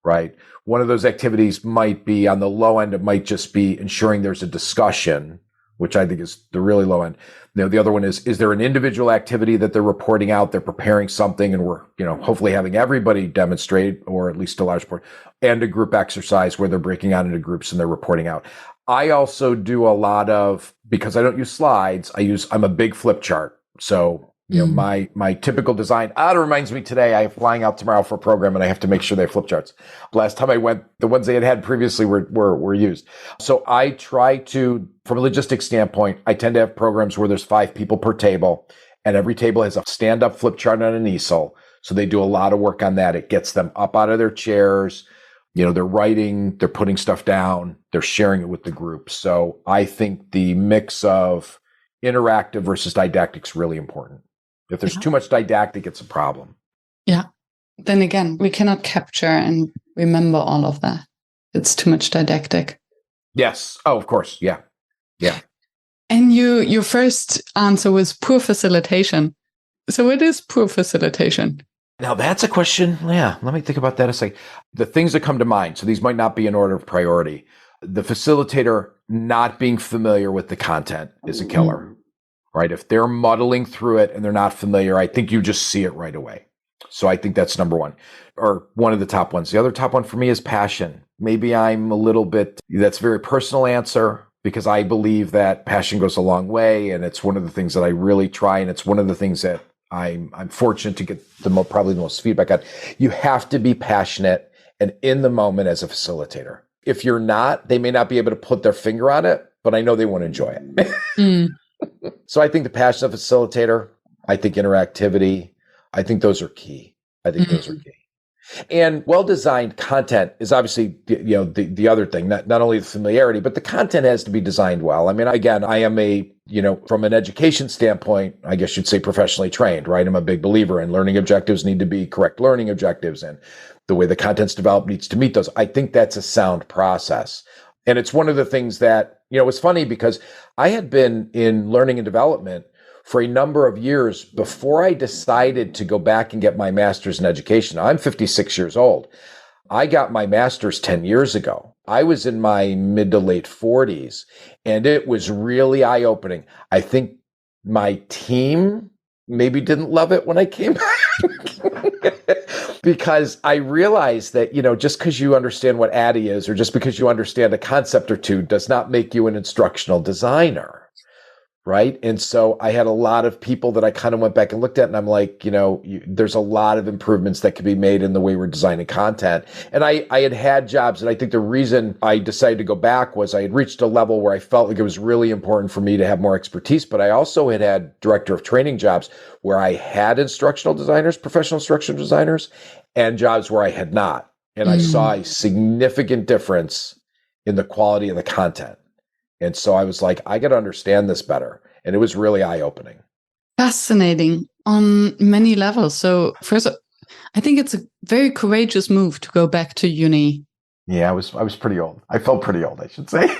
right? One of those activities might be on the low end. It might just be ensuring there's a discussion, which I think is the really low end. The other one is there an individual activity that they're reporting out, they're preparing something, and we're, hopefully having everybody demonstrate, or at least a large part, and a group exercise where they're breaking out into groups and they're reporting out. I also do a lot of, because I don't use slides, I'm a big flip chart. So, my typical design, it reminds me today, I'm flying out tomorrow for a program and I have to make sure they have flip charts. Last time I went, the ones they had previously were used. So I try to, from a logistics standpoint, I tend to have programs where there's 5 people per table, and every table has a stand-up flip chart on an easel. So they do a lot of work on that. It gets them up out of their chairs. They're writing, they're putting stuff down, they're sharing it with the group. So I think the mix of interactive versus didactic is really important. If there's too much didactic, it's a problem. Yeah. Then again, we cannot capture and remember all of that. It's too much didactic. Yes. Oh, of course. Yeah. Yeah. And your first answer was poor facilitation. So what is poor facilitation? Now that's a question. Yeah. Let me think about that a second. The things that come to mind. So these might not be in order of priority. The facilitator not being familiar with the content is a killer. Mm-hmm. Right? If they're muddling through it and they're not familiar, I think you just see it right away. So I think that's number one, or one of the top ones. The other top one for me is passion. Maybe I'm a little bit, that's a very personal answer because I believe that passion goes a long way. And it's one of the things that I really try. And it's one of the things that I'm fortunate to get probably the most feedback on. You have to be passionate and in the moment as a facilitator. If you're not, they may not be able to put their finger on it, but I know they won't enjoy it. So I think the passion of a facilitator, I think interactivity, I think those are key. Those are key. And well-designed content is obviously, the other thing, not only the familiarity, but the content has to be designed well. I mean, again, I am from an education standpoint, I guess you'd say professionally trained, right? I'm a big believer in learning objectives need to be correct learning objectives, and the way the content's developed needs to meet those. I think that's a sound process. And it's one of the things that, it's funny because I had been in learning and development for a number of years before I decided to go back and get my master's in education. I'm 56 years old. I got my master's 10 years ago. I was in my mid to late 40s, and it was really eye-opening. I think my team maybe didn't love it when I came back because I realized that, just because you understand what ADDIE is or just because you understand a concept or two does not make you an instructional designer. Right. And so I had a lot of people that I kind of went back and looked at, and I'm like, there's a lot of improvements that could be made in the way we're designing content. And I had jobs. And I think the reason I decided to go back was I had reached a level where I felt like it was really important for me to have more expertise. But I also had director of training jobs where I had instructional designers, professional instructional designers, and jobs where I had not. And I saw a significant difference in the quality of the content. And so I was like, I got to understand this better. And it was really eye-opening. Fascinating on many levels. So first, I think it's a very courageous move to go back to uni. Yeah, I was pretty old. I felt pretty old, I should say.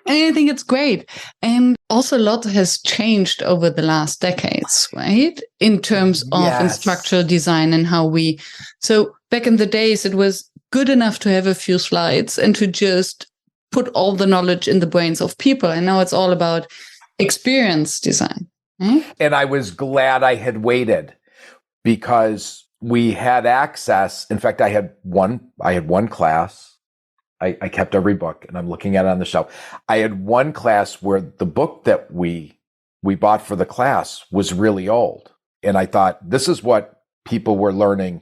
And I think it's great. And also a lot has changed over the last decades, right? In terms of instructional design and so back in the days, it was good enough to have a few slides and to just put all the knowledge in the brains of people. And now it's all about experience design. Right? And I was glad I had waited because we had access. In fact, I had one class. I kept every book and I'm looking at it on the shelf. I had one class where the book that we bought for the class was really old. And I thought, this is what people were learning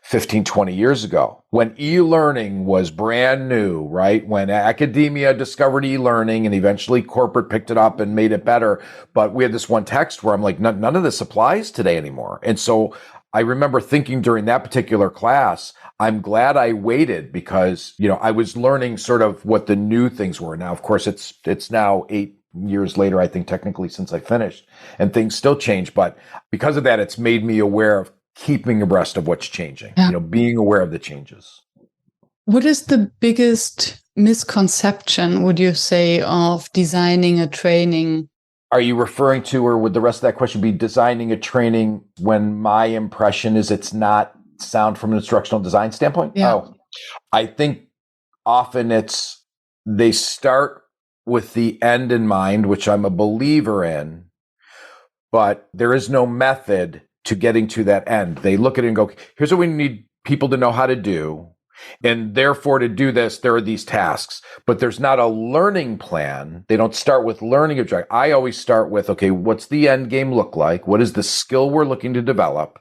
15, 20 years ago when e-learning was brand new, right? When academia discovered e-learning and eventually corporate picked it up and made it better. But we had this one text where I'm like, none of this applies today anymore. And so I remember thinking during that particular class, I'm glad I waited because, I was learning sort of what the new things were. Now, of course, it's now 8 years later, I think technically since I finished, and things still change. But because of that, it's made me aware of keeping abreast of what's changing, being aware of the changes. What is the biggest misconception, would you say, of designing a training? Are you referring to, or would the rest of that question be designing a training when my impression is it's not sound from an instructional design standpoint? Yeah. Oh, I think often they start with the end in mind, which I'm a believer in, but there is no method to getting to that end. They look at it and go, here's what we need people to know how to do. And therefore, to do this, there are these tasks, but there's not a learning plan. They don't start with learning objective. I always start with, okay, what's the end game look like? What is the skill we're looking to develop?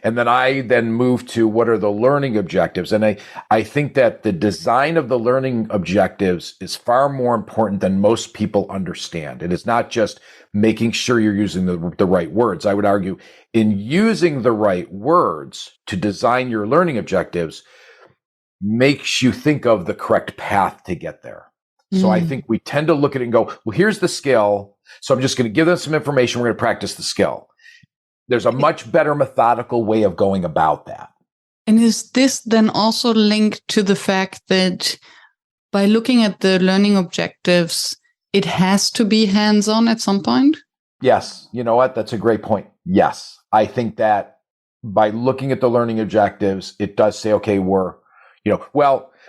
And then I move to what are the learning objectives. And I think that the design of the learning objectives is far more important than most people understand. It is not just making sure you're using the right words. I would argue in using the right words to design your learning objectives makes you think of the correct path to get there. So I think we tend to look at it and go, well, here's the skill. So I'm just going to give them some information. We're going to practice the skill. There's a much better methodical way of going about that. And is this then also linked to the fact that by looking at the learning objectives, it has to be hands-on at some point? Yes. You know what? That's a great point. Yes. I think that by looking at the learning objectives, it does say, okay,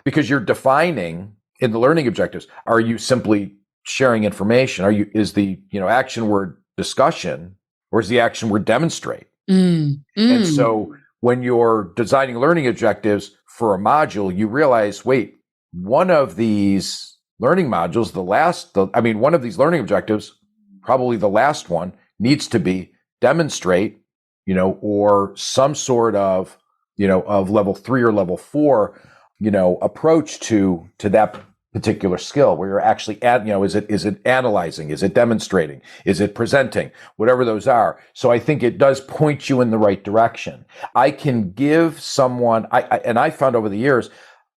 because you're defining in the learning objectives, are you simply sharing information? Is the action word discussion, or is the action word demonstrate? And so when you're designing learning objectives for a module, you realize, wait, one of these learning modules, one of these learning objectives, probably the last one, needs to be demonstrate, or some sort of, of level 3 or level 4, approach to that particular skill, where you're actually is it analyzing, is it demonstrating, is it presenting, whatever those are. So I think it does point you in the right direction. I can give someone, I found over the years,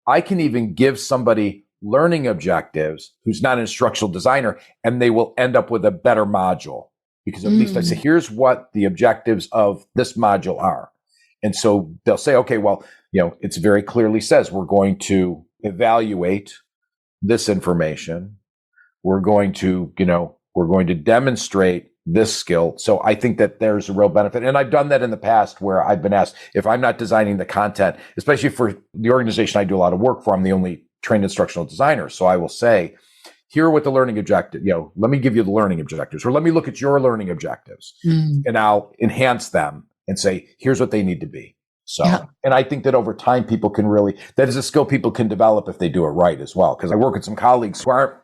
I can even give somebody learning objectives who's not an instructional designer, and they will end up with a better module, because at least I say, here's what the objectives of this module are. And so they'll say, okay, well, it's very clearly says we're going to evaluate this information. We're going to demonstrate this skill. So I think that there's a real benefit. And I've done that in the past, where I've been asked, if I'm not designing the content, especially for the organization I do a lot of work for, I'm the only trained instructional designer. So I will say, here are what the learning objective, let me give you the learning objectives, or let me look at your learning objectives, and I'll enhance them and say, here's what they need to be. So, and I think that over time, people can that is a skill people can develop if they do it right as well. Because I work with some colleagues who aren't,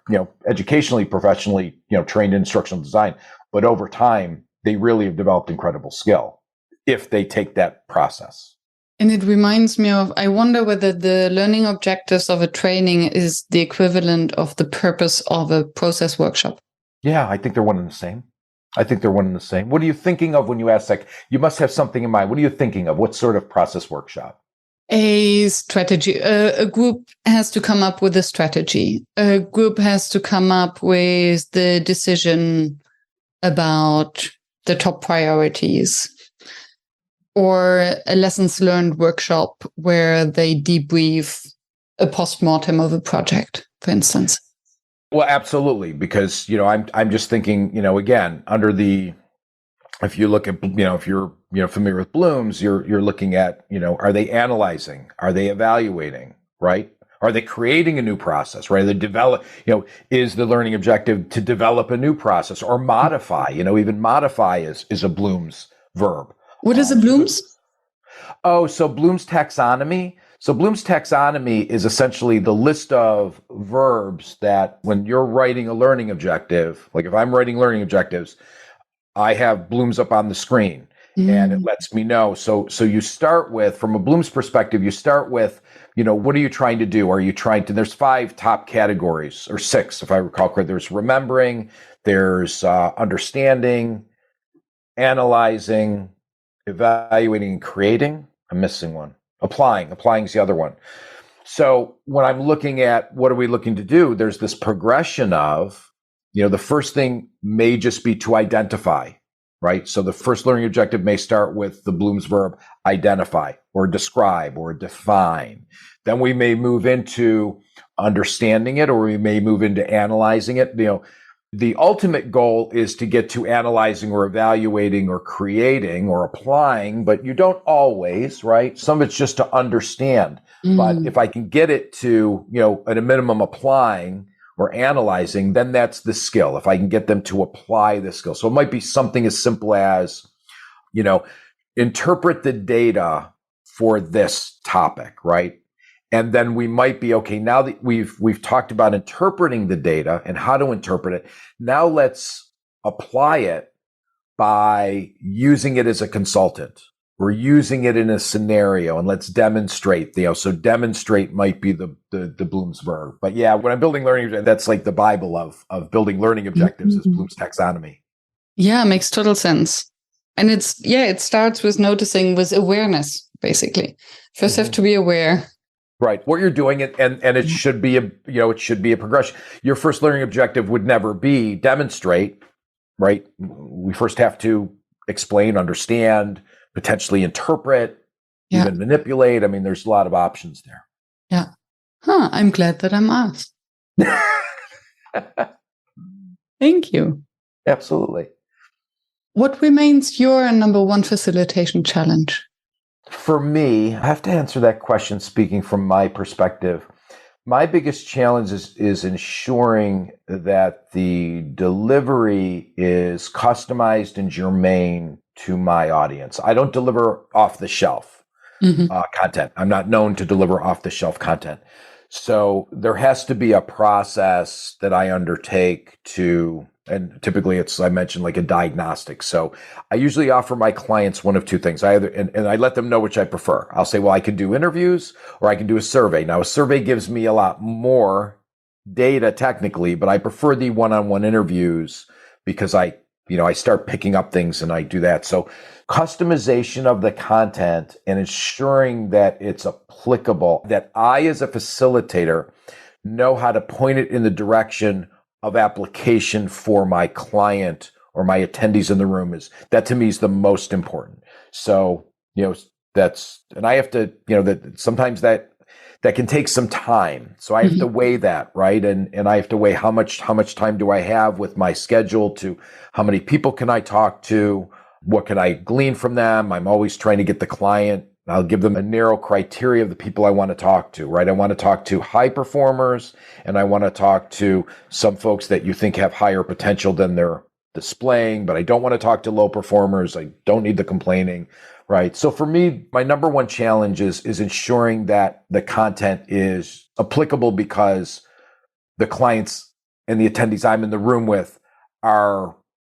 educationally, professionally, trained in instructional design, but over time, they really have developed incredible skill if they take that process. And it reminds me of, I wonder whether the learning objectives of a training is the equivalent of the purpose of a process workshop. Yeah, I think they're one and the same. What are you thinking of when you ask, you must have something in mind. What are you thinking of? What sort of process workshop? A strategy. A group has to come up with a strategy. A group has to come up with the decision about the top priorities. Or a lessons learned workshop where they debrief a postmortem of a project, for instance. Well, absolutely, because I'm just thinking, again, if you look at, if you're familiar with Bloom's, you're looking at, are they analyzing, are they evaluating, right? Are they creating a new process, right? They develop, is the learning objective to develop a new process, or modify? Even modify is a Bloom's verb. What is a Bloom's? So Bloom's taxonomy. So Bloom's taxonomy is essentially the list of verbs that, when you're writing a learning objective, like if I'm writing learning objectives, I have Bloom's up on the screen, and it lets me know. So you start with, from a Bloom's perspective, you start with, what are you trying to do? There's 5 top categories, or 6, if I recall correctly. There's remembering, there's understanding, analyzing, evaluating, and creating. I'm missing one. Applying is the other one. So when I'm looking at what are we looking to do, there's this progression of, the first thing may just be to identify, right? So the first learning objective may start with the Bloom's verb, identify, or describe, or define. Then we may move into understanding it, or we may move into analyzing it. The ultimate goal is to get to analyzing or evaluating or creating or applying, but you don't always, right? Some of it's just to understand. But if I can get it to, at a minimum, applying or analyzing, then that's the skill. If I can get them to apply the skill. So it might be something as simple as, interpret the data for this topic, right? And then we might be, okay, now that we've talked about interpreting the data and how to interpret it, now let's apply it by using it as a consultant. We're using it in a scenario, and let's demonstrate. So demonstrate might be the Bloom's verb. But yeah, when I'm building learning, that's like the Bible of building learning objectives is Bloom's taxonomy. Yeah, makes total sense. And it starts with noticing, with awareness, basically. First have to be aware. Right. What you're doing, and it should be a progression. Your first learning objective would never be demonstrate, right? We first have to explain, understand, potentially interpret, even manipulate. I mean, there's a lot of options there. Yeah. I'm glad that I'm asked. Thank you. Absolutely. What remains your number one facilitation challenge? For me, I have to answer that question speaking from my perspective. My biggest challenge is ensuring that the delivery is customized and germane to my audience. I don't deliver off the shelf content. I'm not known to deliver off the shelf content. So there has to be a process that I undertake to, and typically it's, I mentioned, like a diagnostic. So I usually offer my clients one of two things. I either, and I let them know which I prefer. I'll say, well, I can do interviews or I can do a survey. Now, a survey gives me a lot more data technically, but I prefer the one-on-one interviews because I start picking up things and I do that. So customization of the content and ensuring that it's applicable, that I, as a facilitator, know how to point it in the direction of application for my client or my attendees in the room, is that, to me, is the most important. So, and I have to, that sometimes that can take some time. So I have to weigh that, right? And I have to weigh how much time do I have with my schedule, to how many people can I talk to? What can I glean from them? I'm always trying to get the client. I'll give them a narrow criteria of the people I want to talk to, right? I want to talk to high performers, and I want to talk to some folks that you think have higher potential than they're displaying, but I don't want to talk to low performers. I don't need the complaining, right? So for me, my number one challenge is ensuring that the content is applicable, because the clients and the attendees I'm in the room with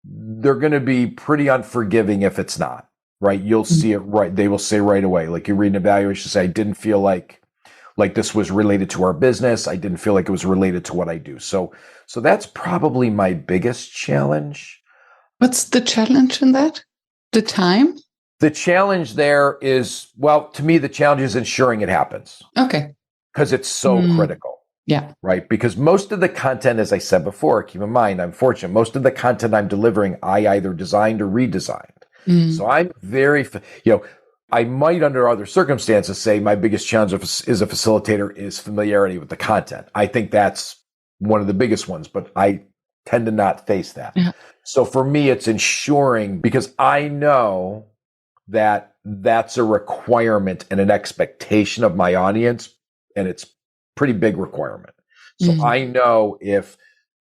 they're going to be pretty unforgiving if it's not, right? You'll see it, right? They will say right away, like, you read an evaluation, say, I didn't feel like this was related to our business. I didn't feel like it was related to what I do. So that's probably my biggest challenge. What's the challenge in that? The time? The challenge there is, well, to me, the challenge is ensuring it happens. Okay. Because it's so critical. Yeah. Right. Because most of the content, as I said before, keep in mind, I'm fortunate. Most of the content I'm delivering, I either designed or redesigned. So I'm very, I might, under other circumstances, say my biggest challenge as a facilitator is familiarity with the content. I think that's one of the biggest ones, but I tend to not face that. Yeah. So for me, it's ensuring, because I know that that's a requirement and an expectation of my audience, and it's pretty big requirement. So I know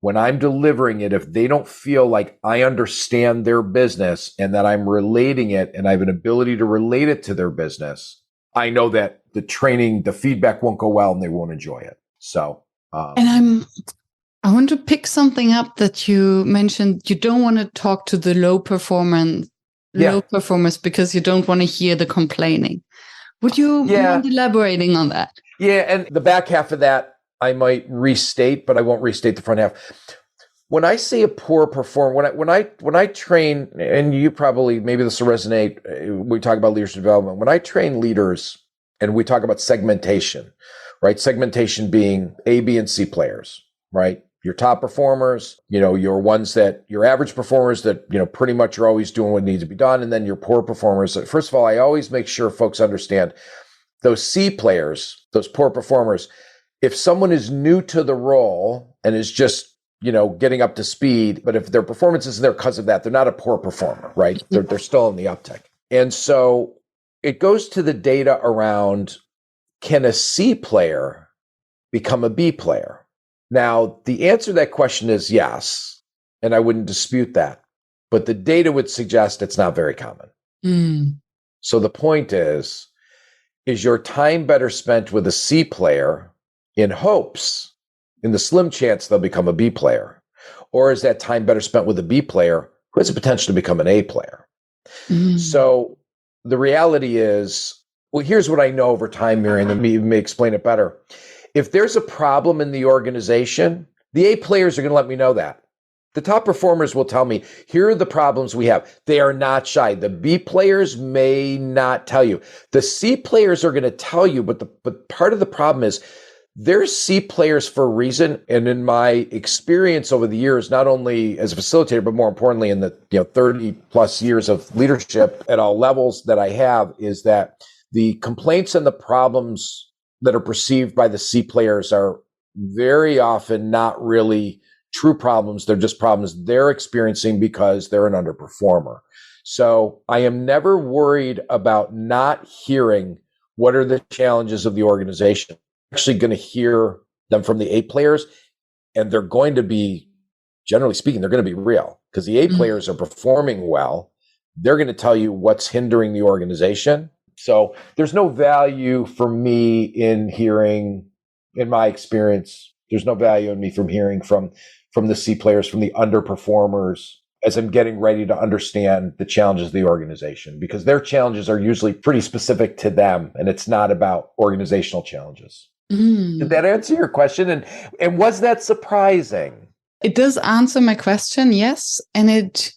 when I'm delivering it, if they don't feel like I understand their business and that I'm relating it and I have an ability to relate it to their business, I know that the training, the feedback won't go well and they won't enjoy it. So, and I want to pick something up that you mentioned. You don't want to talk to the low performers because you don't want to hear the complaining. Would you mind elaborating on that? Yeah, and the back half of that I might restate, but I won't restate the front half. When I say a poor performer, when I train, and you probably, maybe this will resonate, we talk about leadership development. When I train leaders and we talk about segmentation, right? Segmentation being A, B, and C players, right? Your top performers, your ones that, your average performers that, pretty much are always doing what needs to be done. And then your poor performers. First of all, I always make sure folks understand those C players, those poor performers. If someone is new to the role and is just, getting up to speed, but if their performance isn't there because of that, they're not a poor performer, right? They're still in the uptick. And so it goes to the data around, can a C player become a B player? Now, the answer to that question is yes, and I wouldn't dispute that, but the data would suggest it's not very common. So the point is your time better spent with a C player in hopes, in the slim chance they'll become a B player? Or is that time better spent with a B player who has the potential to become an A player? So the reality is, well, here's what I know over time, Miriam, and you may explain it better. If there's a problem in the organization, the A players are going to let me know that. The top performers will tell me, here are the problems we have. They are not shy. The B players may not tell you. The C players are going to tell you, but part of the problem is they're C players for a reason. And in my experience over the years, not only as a facilitator, but more importantly in the 30 plus years of leadership at all levels that I have, is that the complaints and the problems that are perceived by the C players are very often not really true problems. They're just problems they're experiencing because they're an underperformer. So I am never worried about not hearing what are the challenges of the organization. I'm actually going to hear them from the A players, and they're going to be, generally speaking, they're going to be real, because the A players are performing well. They're going to tell you what's hindering the organization. So there's no value for me in hearing, in my experience, there's no value in me from hearing from the C players, from the underperformers, as I'm getting ready to understand the challenges of the organization, because their challenges are usually pretty specific to them, and it's not about organizational challenges. Did that answer your question? And was that surprising? It does answer my question, yes. And it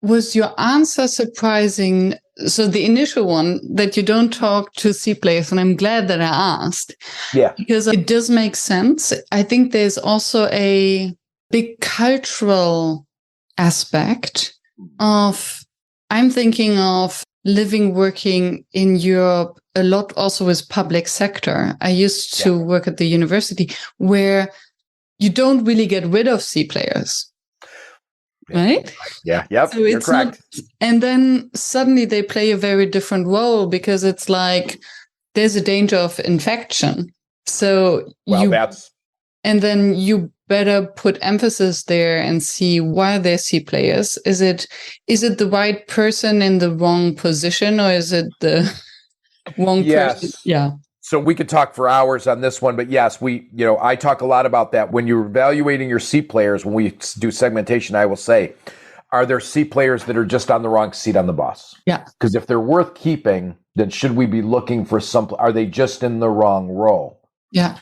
was your answer surprising. So the initial one, that you don't talk to C players, and I'm glad that I asked. Yeah. Because it does make sense. I think there's also a big cultural aspect of, I'm thinking of living, working in Europe a lot also with public sector. I used to work at the university where you don't really get rid of C players, right? Yeah, yep, so you're correct. And then suddenly they play a very different role, because it's like there's a danger of infection. So and then you better put emphasis there and see why they're C players. Is it the right person in the wrong position, or is it the wrong person? Yeah. So we could talk for hours on this one, but yes, I talk a lot about that. When you're evaluating your C players, when we do segmentation, I will say, are there C players that are just on the wrong seat on the bus? Yeah. Because if they're worth keeping, then should we be looking for are they just in the wrong role? Yeah.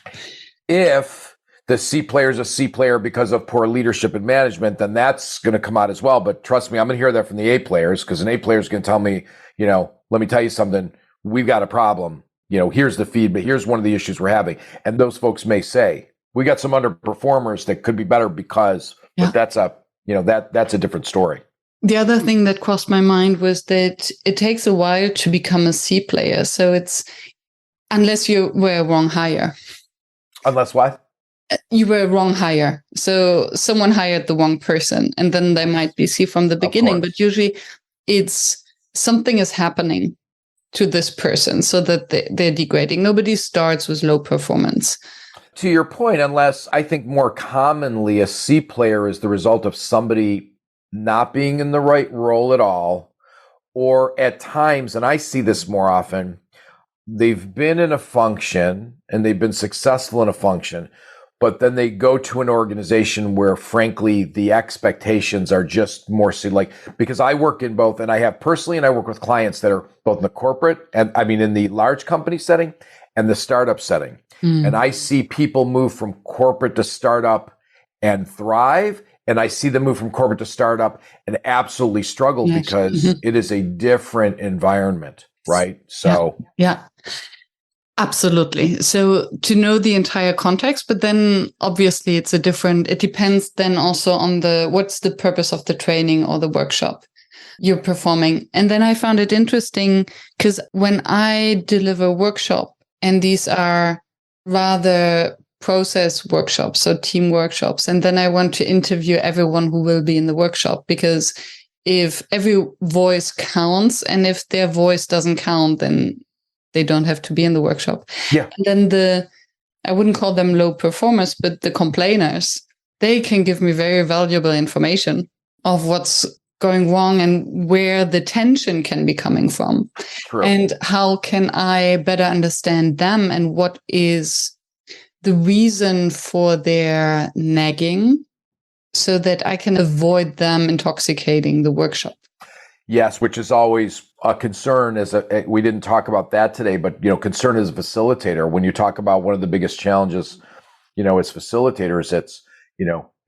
If the C player is a C player because of poor leadership and management, then that's going to come out as well. But trust me, I'm going to hear that from the A players, because an A player is going to tell me, let me tell you something, we've got a problem. Here's the feedback. Here's one of the issues we're having. And those folks may say, we got some underperformers that could be better because, but that's that's a different story. The other thing that crossed my mind was that it takes a while to become a C player. So it's, unless you were a wrong hire. Unless what? You were a wrong hire. So someone hired the wrong person, and then they might be C from the beginning, but usually it's something is happening to this person so that they're degrading. Nobody starts with low performance. To your point, unless I think more commonly a C player is the result of somebody not being in the right role at all, or at times, and I see this more often, they've been in a function and they've been successful in a function, but then they go to an organization where, frankly, the expectations are just more because I work in both, and I have personally, and I work with clients that are both in the corporate and in the large company setting and the startup setting. And I see people move from corporate to startup and thrive. And I see them move from corporate to startup and absolutely struggle because it is a different environment, right? So, yeah. Absolutely. So to know the entire context, but then obviously it depends then also on what's the purpose of the training or the workshop you're performing. And then I found it interesting because when I deliver a workshop, and these are rather process workshops, so team workshops, and then I want to interview everyone who will be in the workshop, because if every voice counts, and if their voice doesn't count, then they don't have to be in the workshop. Yeah. And then I wouldn't call them low performers, but the complainers, they can give me very valuable information of what's going wrong and where the tension can be coming from. True. And how can I better understand them, and what is the reason for their nagging, so that I can avoid them intoxicating the workshop. Yes, which is always a concern. We didn't talk about that today, but concern as a facilitator. When you talk about one of the biggest challenges, as facilitators, it's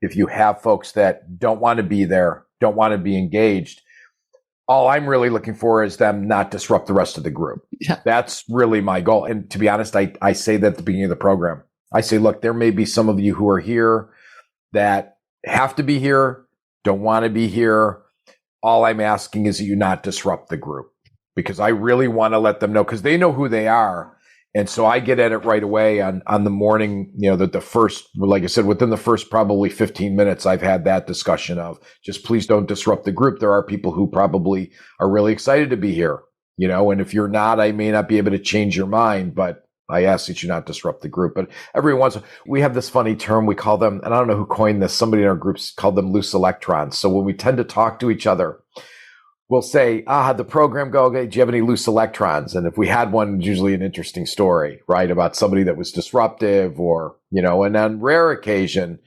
if you have folks that don't want to be there, don't want to be engaged, all I'm really looking for is them not disrupt the rest of the group. Yeah. That's really my goal. And to be honest, I say that at the beginning of the program. I say, look, there may be some of you who are here that have to be here, don't want to be here. All I'm asking is that you not disrupt the group, because I really want to let them know, because they know who they are. And so I get at it right away on the morning, that the first, like I said, within the first probably 15 minutes, I've had that discussion of just please don't disrupt the group. There are people who probably are really excited to be here, and if you're not, I may not be able to change your mind, but I ask that you not disrupt the group. But every once in a while, we have this funny term, we call them, and I don't know who coined this, somebody in our groups called them loose electrons. So when we tend to talk to each other, we'll say, the program go, okay, do you have any loose electrons? And if we had one, it's usually an interesting story, right? About somebody that was disruptive or, and on rare occasion,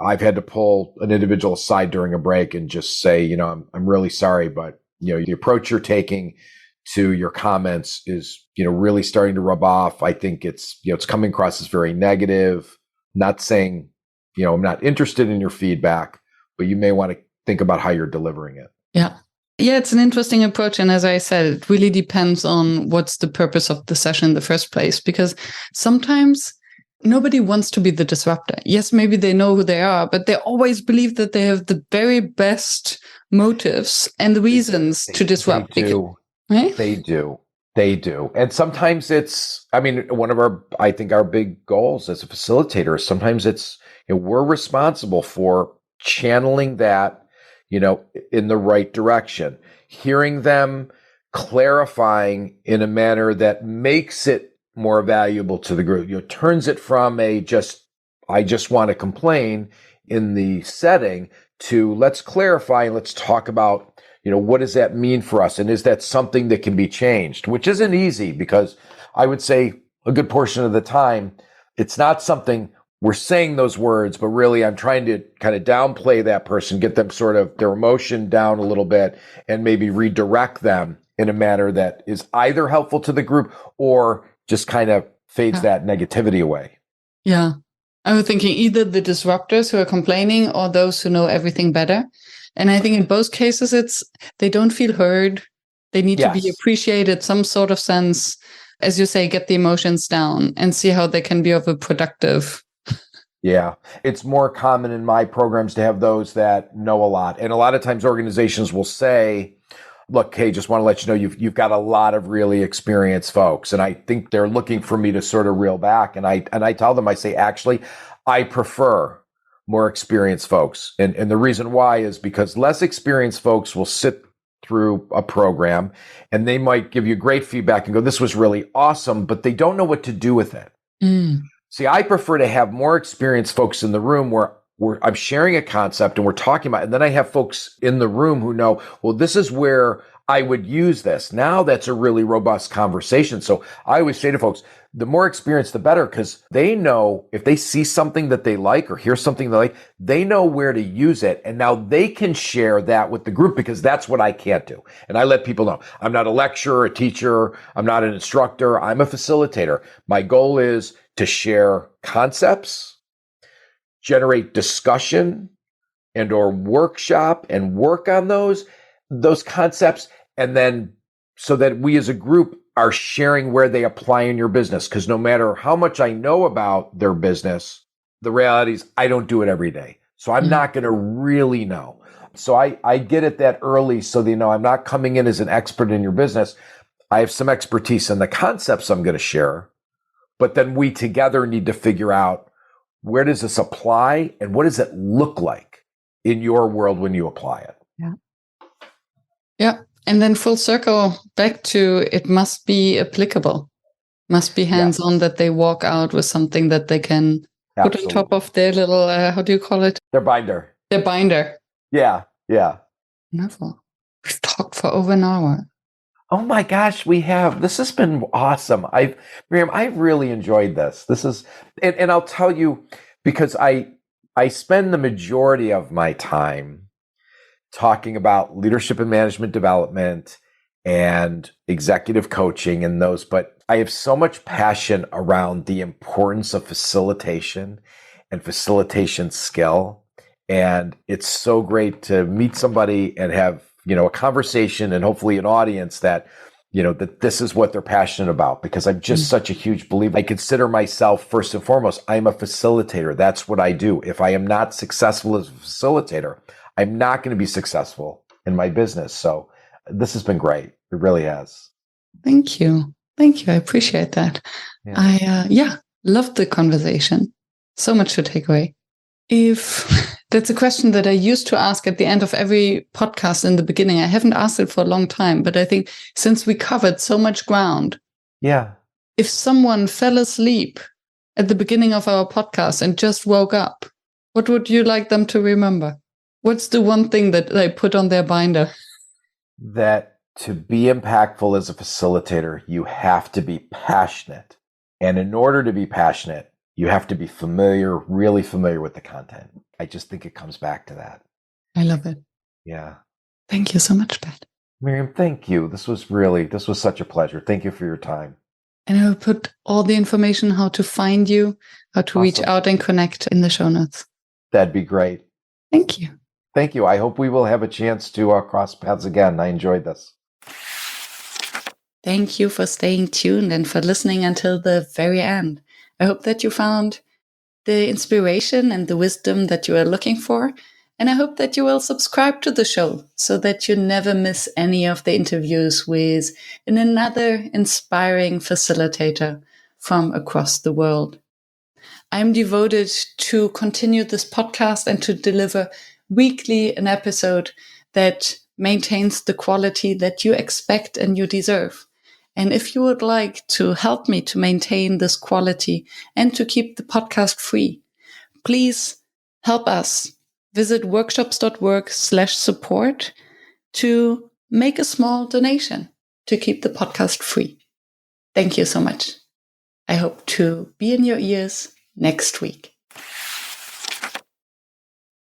I've had to pull an individual aside during a break and just say, I'm really sorry, but, the approach you're taking to your comments is, really starting to rub off. I think it's coming across as very negative. Not saying, I'm not interested in your feedback, but you may want to think about how you're delivering it. Yeah. Yeah, it's an interesting approach. And as I said, it really depends on what's the purpose of the session in the first place, because sometimes nobody wants to be the disruptor. Yes, maybe they know who they are, but they always believe that they have the very best motives and the reasons to disrupt. They do. Right? They do. And sometimes one of our big goals as a facilitator is sometimes it's, we're responsible for channeling that, in the right direction, hearing them, clarifying in a manner that makes it more valuable to the group, turns it from I just want to complain in the setting to let's clarify and let's talk about, what does that mean for us? And is that something that can be changed? Which isn't easy, because I would say a good portion of the time, it's not something we're saying those words, but really I'm trying to kind of downplay that person, get them sort of their emotion down a little bit, and maybe redirect them in a manner that is either helpful to the group or just kind of fades that negativity away. Yeah. I was thinking either the disruptors who are complaining or those who know everything better. And I think in both cases, they don't feel heard. They need to be appreciated, some sort of sense, as you say, get the emotions down and see how they can be of a productive. Yeah, it's more common in my programs to have those that know a lot. And a lot of times organizations will say, look, hey, just want to let you know you've got a lot of really experienced folks. And I think they're looking for me to sort of reel back. And I tell them, I say, actually, I prefer more experienced folks. And the reason why is because less experienced folks will sit through a program and they might give you great feedback and go, this was really awesome, but they don't know what to do with it. See, I prefer to have more experienced folks in the room where I'm sharing a concept and we're talking about it. And then I have folks in the room who know, well, this is where I would use this. Now that's a really robust conversation. So I always say to folks, the more experience, the better, because they know if they see something that they like or hear something they like, they know where to use it. And now they can share that with the group, because that's what I can't do. And I let people know I'm not a lecturer, a teacher. I'm not an instructor. I'm a facilitator. My goal is to share concepts, generate discussion and or workshop and work on those concepts. And then so that we as a group are sharing where they apply in your business. Because no matter how much I know about their business, the reality is I don't do it every day. So I'm not going to really know. So I get it that early so they know I'm not coming in as an expert in your business. I have some expertise in the concepts I'm going to share, but then we together need to figure out where does this apply and what does it look like in your world when you apply it? Yeah. Yeah. And then full circle back to it must be applicable, must be hands-on, that they walk out with something that they can put on top of their little, how do you call it? Their binder. Their binder. Yeah. Yeah. Wonderful. We've talked for over an hour. Oh my gosh, we have. This has been awesome. Miriam, I've really enjoyed this. This is, and I'll tell you, because I spend the majority of my time talking about leadership and management development and executive coaching and those, but I have so much passion around the importance of facilitation and facilitation skill. And it's so great to meet somebody and have, a conversation and hopefully an audience that, that this is what they're passionate about, because I'm just such a huge believer. I consider myself first and foremost, I'm a facilitator. That's what I do. If I am not successful as a facilitator, I'm not going to be successful in my business. So this has been great. It really has. Thank you. Thank you. I appreciate that. Yeah. I loved the conversation. So much to take away. If that's a question that I used to ask at the end of every podcast in the beginning. I haven't asked it for a long time, but I think since we covered so much ground. Yeah. If someone fell asleep at the beginning of our podcast and just woke up, what would you like them to remember? What's the one thing that they put on their binder? that to be impactful as a facilitator, you have to be passionate. And in order to be passionate, you have to be familiar, really familiar with the content. I just think it comes back to that. I love it. Yeah. Thank you so much, Pat. Miriam, thank you. This was such a pleasure. Thank you for your time. And I will put all the information, how to find you, how to reach out and connect in the show notes. That'd be great. Thank you. Thank you. I hope we will have a chance to cross paths again. I enjoyed this. Thank you for staying tuned and for listening until the very end. I hope that you found the inspiration and the wisdom that you are looking for. And I hope that you will subscribe to the show so that you never miss any of the interviews with another inspiring facilitator from across the world. I'm devoted to continue this podcast and to deliver weekly an episode that maintains the quality that you expect and you deserve. And if you would like to help me to maintain this quality and to keep the podcast free, please help us. Visit workshops.work/support to make a small donation to keep the podcast free. Thank you so much. I hope to be in your ears next week.